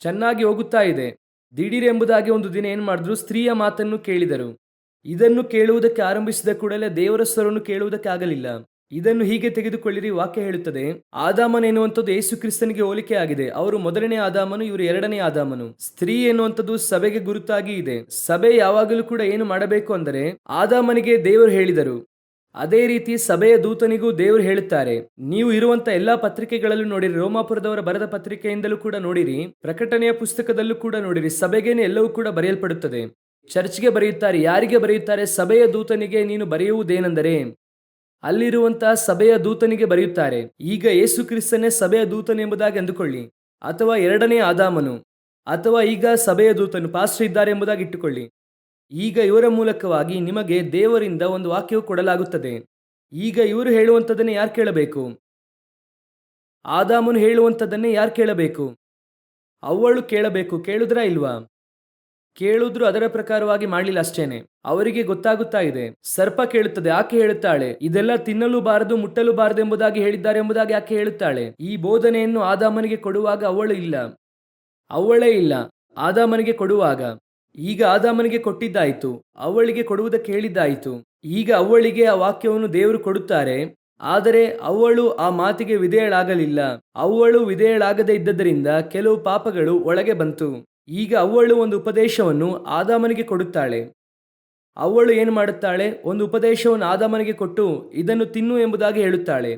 ಚೆನ್ನಾಗಿ ಹೋಗುತ್ತಾ ಇದೆ. ದಿಢೀರ್ ಎಂಬುದಾಗಿ ಒಂದು ದಿನ ಏನ್ ಮಾಡಿದ್ರು? ಸ್ತ್ರೀಯ ಮಾತನ್ನು ಕೇಳಿದರು. ಇದನ್ನು ಕೇಳುವುದಕ್ಕೆ ಆರಂಭಿಸಿದ ಕೂಡಲೇ ದೇವರ ಸ್ವರವನ್ನು ಕೇಳುವುದಕ್ಕೆ ಆಗಲಿಲ್ಲ. ಇದನ್ನು ಹೀಗೆ ತೆಗೆದುಕೊಳ್ಳಿರಿ. ವಾಕ್ಯ ಹೇಳುತ್ತದೆ, ಆದಾಮನ ಎನ್ನುವಂಥದ್ದು ಯೇಸು ಕ್ರಿಸ್ತನಿಗೆ ಹೋಲಿಕೆ ಆಗಿದೆ. ಅವರು 1ನೇ ಆದಾಮನು, ಇವರು 2ನೇ ಆದಾಮನು. ಸ್ತ್ರೀ ಎನ್ನುವಂಥದ್ದು ಸಭೆಗೆ ಗುರುತಾಗಿ ಇದೆ. ಸಭೆ ಯಾವಾಗಲೂ ಕೂಡ ಏನು ಮಾಡಬೇಕು ಅಂದರೆ, ಆದಾಮನಿಗೆ ದೇವರು ಹೇಳಿದರು, ಅದೇ ರೀತಿ ಸಭೆಯ ದೂತನಿಗೂ ದೇವರು ಹೇಳುತ್ತಾರೆ. ನೀವು ಇರುವಂತ ಎಲ್ಲಾ ಪತ್ರಿಕೆಗಳಲ್ಲೂ ನೋಡಿರಿ, ರೋಮಾಪುರದವರ ಬರೆದ ಪತ್ರಿಕೆಯಿಂದಲೂ ಕೂಡ ನೋಡಿರಿ, ಪ್ರಕಟಣೆಯ ಪುಸ್ತಕದಲ್ಲೂ ಕೂಡ ನೋಡಿರಿ, ಸಭೆಗೇನೆ ಎಲ್ಲವೂ ಕೂಡ ಬರೆಯಲ್ಪಡುತ್ತದೆ. ಚರ್ಚ್ಗೆ ಬರೆಯುತ್ತಾರೆ. ಯಾರಿಗೆ ಬರೆಯುತ್ತಾರೆ? ಸಭೆಯ ದೂತನಿಗೆ ನೀನು ಬರೆಯುವುದೇನೆಂದರೆ, ಅಲ್ಲಿರುವಂತಹ ಸಭೆಯ ದೂತನಿಗೆ ಬರೆಯುತ್ತಾರೆ. ಈಗ ಯೇಸು ಕ್ರಿಸ್ತನೇ ಸಭೆಯ ದೂತನು ಎಂಬುದಾಗಿ ಅಂದುಕೊಳ್ಳಿ, ಅಥವಾ 2ನೇ ಆದಾಮನು, ಅಥವಾ ಈಗ ಸಭೆಯ ದೂತನು ಪಾಸ್ಟರ್ ಇದ್ದಾರೆ ಎಂಬುದಾಗಿ ಇಟ್ಟುಕೊಳ್ಳಿ. ಈಗ ಇವರ ಮೂಲಕವಾಗಿ ನಿಮಗೆ ದೇವರಿಂದ ಒಂದು ವಾಕ್ಯವು ಕೊಡಲಾಗುತ್ತದೆ. ಈಗ ಇವರು ಹೇಳುವಂಥದ್ದನ್ನೇ ಯಾರು ಕೇಳಬೇಕು? ಆದಾಮನು ಹೇಳುವಂಥದ್ದನ್ನೇ ಯಾರು ಕೇಳಬೇಕು? ಅವಳು ಕೇಳಬೇಕು. ಕೇಳುದ್ರಾ ಇಲ್ವಾ? ಕೇಳಿದ್ರು ಅದರ ಪ್ರಕಾರವಾಗಿ ಮಾಡಲಿಲ್ಲ ಅಷ್ಟೇನೆ. ಅವರಿಗೆ ಗೊತ್ತಾಗುತ್ತಾ ಇದೆ. ಸರ್ಪ ಕೇಳುತ್ತದೆ, ಆಕೆ ಹೇಳುತ್ತಾಳೆ, ಇದೆಲ್ಲ ತಿನ್ನಲು ಬಾರದು, ಮುಟ್ಟಲು ಬಾರದು ಎಂಬುದಾಗಿ ಹೇಳಿದ್ದಾರೆ ಎಂಬುದಾಗಿ ಆಕೆ ಹೇಳುತ್ತಾಳೆ. ಈ ಬೋಧನೆಯನ್ನು ಆದಾಮನಿಗೆ ಕೊಡುವಾಗ ಅವಳೇ ಇಲ್ಲ ಆದಾಮನಿಗೆ ಕೊಡುವಾಗ. ಈಗ ಆದಾಮನಿಗೆ ಕೊಟ್ಟಿದ್ದಾಯಿತು, ಅವಳಿಗೆ ಕೊಡುವುದಕ್ಕೆ ಹೇಳಿದ್ದಾಯಿತು. ಈಗ ಅವಳಿಗೆ ಆ ವಾಕ್ಯವನ್ನು ದೇವರು ಕೊಡುತ್ತಾರೆ. ಆದರೆ ಅವಳು ಆ ಮಾತಿಗೆ ವಿಧೇಯಳಾಗಲಿಲ್ಲ. ಅವಳು ವಿಧೇಯಳಾಗದೇ ಇದ್ದದರಿಂದ ಕೆಲವು ಪಾಪಗಳು ಒಳಗೆ ಬಂತು. ಈಗ ಅವಳು ಒಂದು ಉಪದೇಶವನ್ನು ಆದಾಮನಿಗೆ ಕೊಡುತ್ತಾಳೆ. ಅವಳು ಏನು ಮಾಡುತ್ತಾಳೆ? ಒಂದು ಉಪದೇಶವನ್ನು ಆದಾಮನಿಗೆ ಕೊಟ್ಟು ಇದನ್ನು ತಿನ್ನು ಎಂಬುದಾಗಿ ಹೇಳುತ್ತಾಳೆ.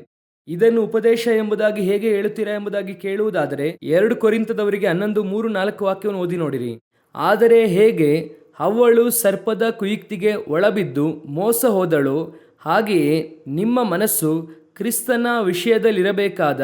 ಇದನ್ನು ಉಪದೇಶ ಎಂಬುದಾಗಿ ಹೇಗೆ ಹೇಳುತ್ತೀರಾ ಎಂಬುದಾಗಿ ಕೇಳುವುದಾದರೆ 2 ಕೊರಿಂಥದವರಿಗೆ 11:3-4 ವಾಕ್ಯವನ್ನು ಓದಿ ನೋಡಿರಿ. ಆದರೆ ಹೇಗೆ ಹವ್ವಳು ಸರ್ಪದ ಕುಯುಕ್ತಿಗೆ ಒಳಬಿದ್ದು ಮೋಸ ಹೋದಳೋ, ಹಾಗೆಯೇ ನಿಮ್ಮ ಮನಸ್ಸು ಕ್ರಿಸ್ತನ ವಿಷಯದಲ್ಲಿರಬೇಕಾದ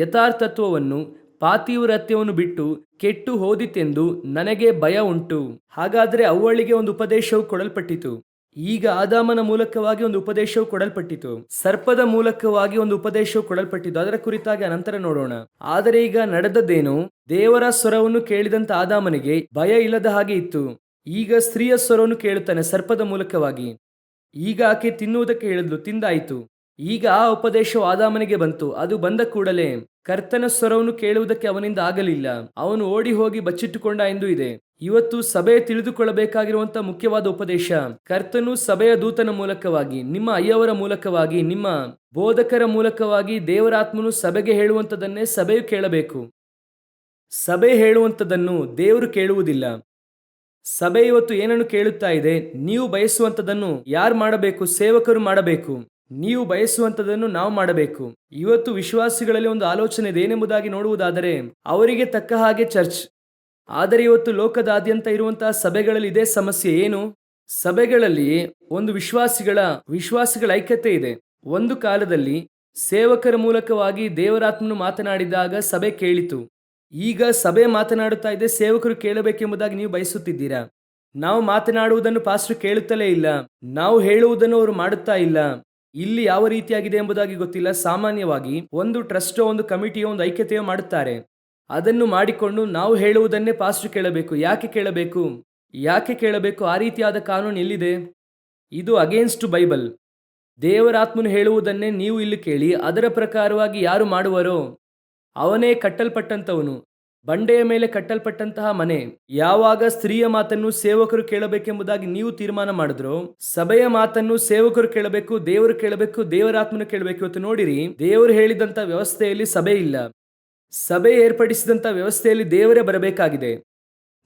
ಯಥಾರ್ಥತ್ವವನ್ನು ಪಾತಿವ್ರತ್ಯವನ್ನು ಬಿಟ್ಟು ಕೆಟ್ಟು ಹೋದಿತೆಂದು ನನಗೆ ಭಯ ಉಂಟು. ಹಾಗಾದರೆ ಅವ್ವಳಿಗೆ ಒಂದು ಉಪದೇಶವು ಕೊಡಲ್ಪಟ್ಟಿತು. ಈಗ ಆದಾಮನ ಮೂಲಕವಾಗಿ ಒಂದು ಉಪದೇಶವು ಕೊಡಲ್ಪಟ್ಟಿತು. ಸರ್ಪದ ಮೂಲಕವಾಗಿ ಒಂದು ಉಪದೇಶವು ಕೊಡಲ್ಪಟ್ಟಿತು. ಅದರ ಕುರಿತಾಗಿ ಅನಂತರ ನೋಡೋಣ. ಆದರೆ ಈಗ ನಡೆದದ್ದೇನು? ದೇವರ ಸ್ವರವನ್ನು ಕೇಳಿದಂತ ಆದಾಮನಿಗೆ ಭಯ ಇಲ್ಲದ ಹಾಗೆ ಇತ್ತು. ಈಗ ಸ್ತ್ರೀಯ ಸ್ವರವನ್ನು ಕೇಳುತ್ತಾನೆ ಸರ್ಪದ ಮೂಲಕವಾಗಿ. ಈಗ ಆಕೆ ತಿನ್ನುವುದಕ್ಕೆ ಹೇಳಿದ್ಲು, ತಿಂದಾಯಿತು. ಈಗ ಆ ಉಪದೇಶವು ಆದಾಮನಿಗೆ ಬಂತು. ಅದು ಬಂದ ಕೂಡಲೇ ಕರ್ತನ ಸ್ವರವನ್ನು ಕೇಳುವುದಕ್ಕೆ ಅವನಿಂದ ಆಗಲಿಲ್ಲ. ಅವನು ಓಡಿ ಹೋಗಿ ಬಚ್ಚಿಟ್ಟುಕೊಂಡ ಎಂದು ಇದೆ. ಇವತ್ತು ಸಭೆ ತಿಳಿದುಕೊಳ್ಳಬೇಕಾಗಿರುವಂತಹ ಮುಖ್ಯವಾದ ಉಪದೇಶ, ಕರ್ತನು ಸಭೆಯ ದೂತನ ಮೂಲಕವಾಗಿ, ನಿಮ್ಮ ಅಯ್ಯವರ ಮೂಲಕವಾಗಿ, ನಿಮ್ಮ ಬೋಧಕರ ಮೂಲಕವಾಗಿ ದೇವರಾತ್ಮನು ಸಭೆಗೆ ಹೇಳುವಂಥದ್ದನ್ನೇ ಸಭೆಯು ಕೇಳಬೇಕು. ಸಭೆ ಹೇಳುವಂಥದ್ದನ್ನು ದೇವರು ಕೇಳುವುದಿಲ್ಲ. ಸಭೆ ಇವತ್ತು ಏನನ್ನು ಕೇಳುತ್ತಾ ಇದೆ? ನೀವು ಬಯಸುವಂಥದ್ದನ್ನು ಯಾರು ಮಾಡಬೇಕು? ಸೇವಕರು ಮಾಡಬೇಕು. ನೀವು ಬಯಸುವಂಥದ್ದನ್ನು ನಾವು ಮಾಡಬೇಕು. ಇವತ್ತು ವಿಶ್ವಾಸಿಗಳಲ್ಲಿ ಒಂದು ಆಲೋಚನೆ ಇದೆ. ಏನೆಂಬುದಾಗಿ ನೋಡುವುದಾದರೆ, ಅವರಿಗೆ ತಕ್ಕ ಹಾಗೆ ಚರ್ಚ್. ಆದರೆ ಇವತ್ತು ಲೋಕದಾದ್ಯಂತ ಇರುವಂತಹ ಸಭೆಗಳಲ್ಲಿ ಇದೇ ಸಮಸ್ಯೆ. ಏನು? ಸಭೆಗಳಲ್ಲಿ ಒಂದು ವಿಶ್ವಾಸಿಗಳ ಐಕ್ಯತೆ ಇದೆ. ಒಂದು ಕಾಲದಲ್ಲಿ ಸೇವಕರ ಮೂಲಕವಾಗಿ ದೇವರಾತ್ಮನು ಮಾತನಾಡಿದಾಗ ಸಭೆ ಕೇಳಿತು. ಈಗ ಸಭೆ ಮಾತನಾಡುತ್ತಾ ಇದೆ, ಸೇವಕರು ಕೇಳಬೇಕೆಂಬುದಾಗಿ ನೀವು ಬಯಸುತ್ತಿದ್ದೀರಾ. ನಾವು ಮಾತನಾಡುವುದನ್ನು ಪಾಸ್ಟರ್ ಕೇಳುತ್ತಲೇ ಇಲ್ಲ. ನಾವು ಹೇಳುವುದನ್ನು ಅವರು ಮಾಡುತ್ತಾ ಇಲ್ಲ. ಇಲ್ಲಿ ಯಾವ ರೀತಿಯಾಗಿದೆ ಎಂಬುದಾಗಿ ಗೊತ್ತಿಲ್ಲ. ಸಾಮಾನ್ಯವಾಗಿ ಒಂದು ಟ್ರಸ್ಟೋ, ಒಂದು ಕಮಿಟಿಯೋ, ಒಂದು ಐಕ್ಯತೆಯೋ ಮಾಡುತ್ತಾರೆ. ಅದನ್ನು ಮಾಡಿಕೊಂಡು ನಾವು ಹೇಳುವುದನ್ನೇ ಪಾಸ್ಟರ್ ಕೇಳಬೇಕು. ಯಾಕೆ ಕೇಳಬೇಕು? ಆ ರೀತಿಯಾದ ಕಾನೂನು ಎಲ್ಲಿದೆ? ಇದು ಅಗೇನ್ಸ್ಟ್ ಬೈಬಲ್. ದೇವರಾತ್ಮನು ಹೇಳುವುದನ್ನೇ ನೀವು ಇಲ್ಲಿ ಕೇಳಿ ಅದರ ಪ್ರಕಾರವಾಗಿ ಯಾರು ಮಾಡುವರೋ ಅವನೇ ಕಟ್ಟಲ್ಪಟ್ಟಂತವನು. ಬಂಡೆಯ ಮೇಲೆ ಕಟ್ಟಲ್ಪಟ್ಟಂತಹ ಮನೆ. ಯಾವಾಗ ಸ್ತ್ರೀಯ ಮಾತನ್ನು ಸೇವಕರು ಕೇಳಬೇಕೆಂಬುದಾಗಿ ನೀವು ತೀರ್ಮಾನ ಮಾಡಿದ್ರು, ಸಭೆಯ ಮಾತನ್ನು ಸೇವಕರು ಕೇಳಬೇಕು, ದೇವರು ಕೇಳಬೇಕು, ದೇವರಾತ್ಮನು ಕೇಳಬೇಕು. ಇವತ್ತು ನೋಡಿರಿ, ದೇವರು ಹೇಳಿದಂತ ವ್ಯವಸ್ಥೆಯಲ್ಲಿ ಸಭೆ ಇಲ್ಲ. ಸಭೆ ಏರ್ಪಡಿಸಿದಂತ ವ್ಯವಸ್ಥೆಯಲ್ಲಿ ದೇವರೇ ಬರಬೇಕಾಗಿದೆ.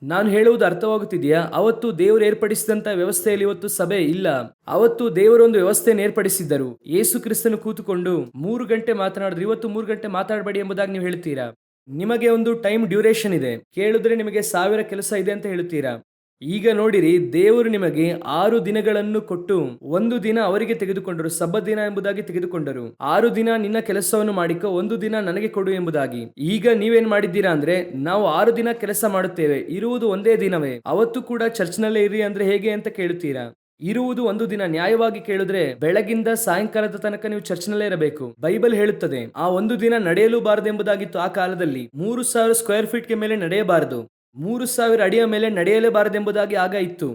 ನಾನು ಹೇಳುವುದು ಅರ್ಥವಾಗುತ್ತಿದೆಯಾ? ಅವತ್ತು ದೇವರು ಏರ್ಪಡಿಸಿದಂತ ವ್ಯವಸ್ಥೆಯಲ್ಲಿ ಇವತ್ತು ಸಭೆ ಇಲ್ಲ. ಅವತ್ತು ದೇವರೊಂದು ವ್ಯವಸ್ಥೆಯನ್ನು ಏರ್ಪಡಿಸಿದ್ದರು. ಯೇಸು ಕ್ರಿಸ್ತನು ಕೂತುಕೊಂಡು 3 ಗಂಟೆ ಮಾತನಾಡಿದ್ರು. ಇವತ್ತು 3 ಗಂಟೆ ಮಾತಾಡಬೇಡಿ ಎಂಬುದಾಗಿ ನೀವು ಹೇಳ್ತೀರಾ. ನಿಮಗೆ ಒಂದು ಟೈಮ್ ಡ್ಯೂರೇಷನ್ ಇದೆ. ಕೇಳಿದ್ರೆ ನಿಮಗೆ 1000 ಕೆಲಸ ಇದೆ ಅಂತ ಹೇಳ್ತೀರಾ. ಈಗ ನೋಡಿರಿ, ದೇವರು ನಿಮಗೆ 6 ದಿನಗಳನ್ನು ಕೊಟ್ಟು 1 ದಿನ ಅವರಿಗೆ ತೆಗೆದುಕೊಂಡರು. ಸಬ್ಬತ್ ದಿನ ಎಂಬುದಾಗಿ ತೆಗೆದುಕೊಂಡರು. 6 ದಿನ ನಿನ್ನ ಕೆಲಸವನ್ನು ಮಾಡಿಕೊ, 1 ದಿನ ನನಗೆ ಕೊಡು ಎಂಬುದಾಗಿ. ಈಗ ನೀವೇನ್ ಮಾಡಿದ್ದೀರಾ ಅಂದ್ರೆ, ನಾವು 6 ದಿನ ಕೆಲಸ ಮಾಡುತ್ತೇವೆ, ಇರುವುದು ಒಂದೇ ದಿನವೇ. ಅವತ್ತು ಕೂಡ ಚರ್ಚ್ನಲ್ಲೇ ಇರಿ ಅಂದ್ರೆ ಹೇಗೆ ಅಂತ ಕೇಳುತ್ತೀರಾ. ಇರುವುದು 1 ದಿನ. ನ್ಯಾಯವಾಗಿ ಕೇಳಿದ್ರೆ ಬೆಳಗಿಂದ ಸಾಯಂಕಾಲದ ತನಕ ನೀವು ಚರ್ಚ್ನಲ್ಲೇ ಇರಬೇಕು. ಬೈಬಲ್ ಹೇಳುತ್ತದೆ ಆ 1 ದಿನ ನಡೆಯಲು ಬಾರದು ಎಂಬುದಾಗಿತ್ತು. ಆ ಕಾಲದಲ್ಲಿ 3000 ಸ್ಕ್ವೇರ್ ಫೀಟ್ಗೆ ಮೇಲೆ ನಡೆಯಬಾರದು, 3000 ಅಡಿಯ ಮೇಲೆ ನಡೆಯಲೇಬಾರದೆಂಬುದಾಗಿ ಆಗ ಇತ್ತು.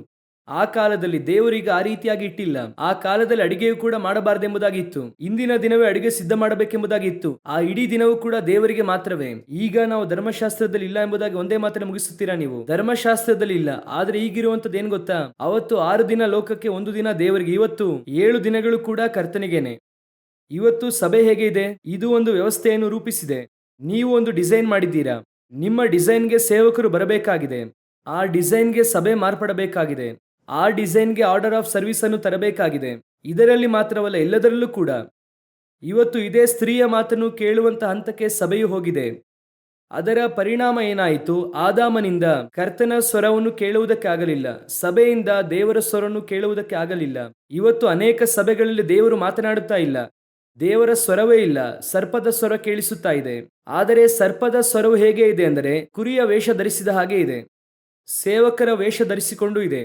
ಆ ಕಾಲದಲ್ಲಿ ದೇವರಿಗೆ ಆ ರೀತಿಯಾಗಿ ಇಟ್ಟಿಲ್ಲ. ಆ ಕಾಲದಲ್ಲಿ ಅಡಿಗೆಯೂ ಕೂಡ ಮಾಡಬಾರದೆಂಬುದಾಗಿ ಇತ್ತು. ಇಂದಿನ ದಿನವೇ ಅಡಿಗೆ ಸಿದ್ಧ ಮಾಡಬೇಕೆಂಬುದಾಗಿ ಇತ್ತು. ಆ ಇಡೀ ದಿನವೂ ಕೂಡ ದೇವರಿಗೆ ಮಾತ್ರವೇ. ಈಗ ನಾವು ಧರ್ಮಶಾಸ್ತ್ರದಲ್ಲಿ ಇಲ್ಲ ಎಂಬುದಾಗಿ ಒಂದೇ ಮಾತ್ರ ಮುಗಿಸುತ್ತೀರಾ ನೀವು. ಧರ್ಮಶಾಸ್ತ್ರದಲ್ಲಿ ಇಲ್ಲ. ಆದ್ರೆ ಈಗಿರುವಂತದ್ದು ಏನ್ ಗೊತ್ತಾ? ಅವತ್ತು 6 ದಿನ ಲೋಕಕ್ಕೆ, 1 ದಿನ ದೇವರಿಗೆ. ಇವತ್ತು 7 ದಿನಗಳು ಕೂಡ ಕರ್ತನಿಗೇನೆ. ಇವತ್ತು ಸಭೆ ಹೇಗೆ ಇದೆ? ಇದು ಒಂದು ವ್ಯವಸ್ಥೆಯನ್ನು ರೂಪಿಸಿದೆ. ನೀವು ಒಂದು ಡಿಸೈನ್ ಮಾಡಿದ್ದೀರಾ. ನಿಮ್ಮ ಡಿಸೈನ್ಗೆ ಸೇವಕರು ಬರಬೇಕಾಗಿದೆ. ಆ ಡಿಸೈನ್ಗೆ ಸಭೆ ಮಾರ್ಪಡಬೇಕಾಗಿದೆ. ಆ ಡಿಸೈನ್ಗೆ ಆರ್ಡರ್ ಆಫ್ ಸರ್ವಿಸ್ ಅನ್ನು ತರಬೇಕಾಗಿದೆ. ಇದರಲ್ಲಿ ಮಾತ್ರವಲ್ಲ, ಎಲ್ಲದರಲ್ಲೂ ಕೂಡ. ಇವತ್ತು ಇದೇ ಸ್ತ್ರೀಯ ಮಾತನ್ನು ಕೇಳುವಂತ ಹಂತಕ್ಕೆ ಸಭೆಯು ಹೋಗಿದೆ. ಅದರ ಪರಿಣಾಮ ಏನಾಯಿತು? ಆದಾಮನಿಂದ ಕರ್ತನ ಸ್ವರವನ್ನು ಕೇಳುವುದಕ್ಕೆ ಆಗಲಿಲ್ಲ. ಸಭೆಯಿಂದ ದೇವರ ಸ್ವರವನ್ನು ಕೇಳುವುದಕ್ಕೆ ಆಗಲಿಲ್ಲ. ಇವತ್ತು ಅನೇಕ ಸಭೆಗಳಲ್ಲಿ ದೇವರು ಮಾತನಾಡುತ್ತಾ ಇಲ್ಲ. ದೇವರ ಸ್ವರವೇ ಇಲ್ಲ. ಸರ್ಪದ ಸ್ವರ ಕೇಳಿಸುತ್ತಾ ಇದೆ. ಆದರೆ ಸರ್ಪದ ಸ್ವರವು ಹೇಗೆ ಇದೆ ಅಂದರೆ, ಕುರಿಯ ವೇಷ ಧರಿಸಿದ ಹಾಗೆ ಇದೆ. ಸೇವಕರ ವೇಷ ಧರಿಸಿಕೊಂಡು ಇದೆ.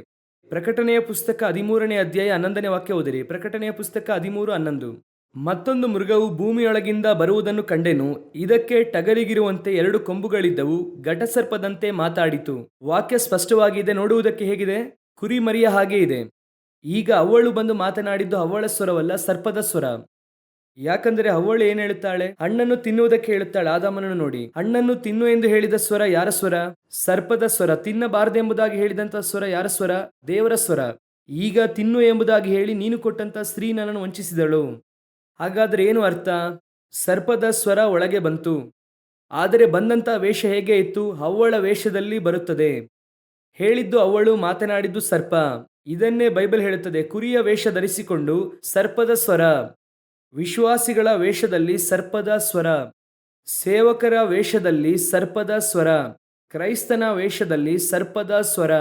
ಪ್ರಕಟಣೆಯ ಪುಸ್ತಕ 13ನೇ ಅಧ್ಯಾಯ 11ನೇ ವಾಕ್ಯ ಓದಿರಿ. ಪ್ರಕಟಣೆಯ ಪುಸ್ತಕ 13:11. ಮತ್ತೊಂದು ಮೃಗವು ಭೂಮಿಯೊಳಗಿಂದ ಬರುವುದನ್ನು ಕಂಡೆನು. ಇದಕ್ಕೆ ಟಗರಿಗಿರುವಂತೆ 2 ಕೊಂಬುಗಳಿದ್ದವು, ಘಟಸರ್ಪದಂತೆ ಮಾತಾಡಿತು. ವಾಕ್ಯ ಸ್ಪಷ್ಟವಾಗಿದೆ. ನೋಡುವುದಕ್ಕೆ ಹೇಗಿದೆ? ಕುರಿಮರಿಯ ಹಾಗೆ ಇದೆ. ಈಗ ಅವ್ವಳು ಬಂದು ಮಾತನಾಡಿದ್ದು ಅವ್ವಳ ಸ್ವರವಲ್ಲ, ಸರ್ಪದ ಸ್ವರ. ಯಾಕಂದರೆ ಅವ್ವಳು ಏನ್ ಹೇಳುತ್ತಾಳೆ? ಹಣ್ಣನ್ನು ತಿನ್ನುವುದಕ್ಕೆ ಹೇಳುತ್ತಾಳೆ ಆದಾಮನನ್ನು ನೋಡಿ. ಹಣ್ಣನ್ನು ತಿನ್ನು ಎಂದು ಹೇಳಿದ ಸ್ವರ ಯಾರ ಸ್ವರ? ಸರ್ಪದ ಸ್ವರ. ತಿನ್ನಬಾರದೆಂಬುದಾಗಿ ಹೇಳಿದಂತ ಸ್ವರ ಯಾರ ಸ್ವರ? ದೇವರ ಸ್ವರ. ಈಗ ತಿನ್ನು ಎಂಬುದಾಗಿ ಹೇಳಿ ನೀನು ಕೊಟ್ಟಂತ ಸ್ತ್ರೀ ನನ್ನನ್ನು ವಂಚಿಸಿದಳು. ಹಾಗಾದ್ರೆ ಏನು ಅರ್ಥ? ಸರ್ಪದ ಸ್ವರ ಒಳಗೆ ಬಂತು. ಆದರೆ ಬಂದಂತ ವೇಷ ಹೇಗೆ ಇತ್ತು? ಅವ್ವಳ ವೇಷದಲ್ಲಿ ಬರುತ್ತದೆ. ಹೇಳಿದ್ದು ಅವ್ವಳು, ಮಾತನಾಡಿದ್ದು ಸರ್ಪ. ಇದನ್ನೇ ಬೈಬಲ್ ಹೇಳುತ್ತದೆ, ಕುರಿಯ ವೇಷ ಧರಿಸಿಕೊಂಡು ಸರ್ಪದ ಸ್ವರ. ವಿಶ್ವಾಸಿಗಳ ವೇಷದಲ್ಲಿ ಸರ್ಪದ ಸ್ವರ, ಸೇವಕರ ವೇಷದಲ್ಲಿ ಸರ್ಪದ ಸ್ವರ, ಕ್ರೈಸ್ತನ ವೇಷದಲ್ಲಿ ಸರ್ಪದ ಸ್ವರ.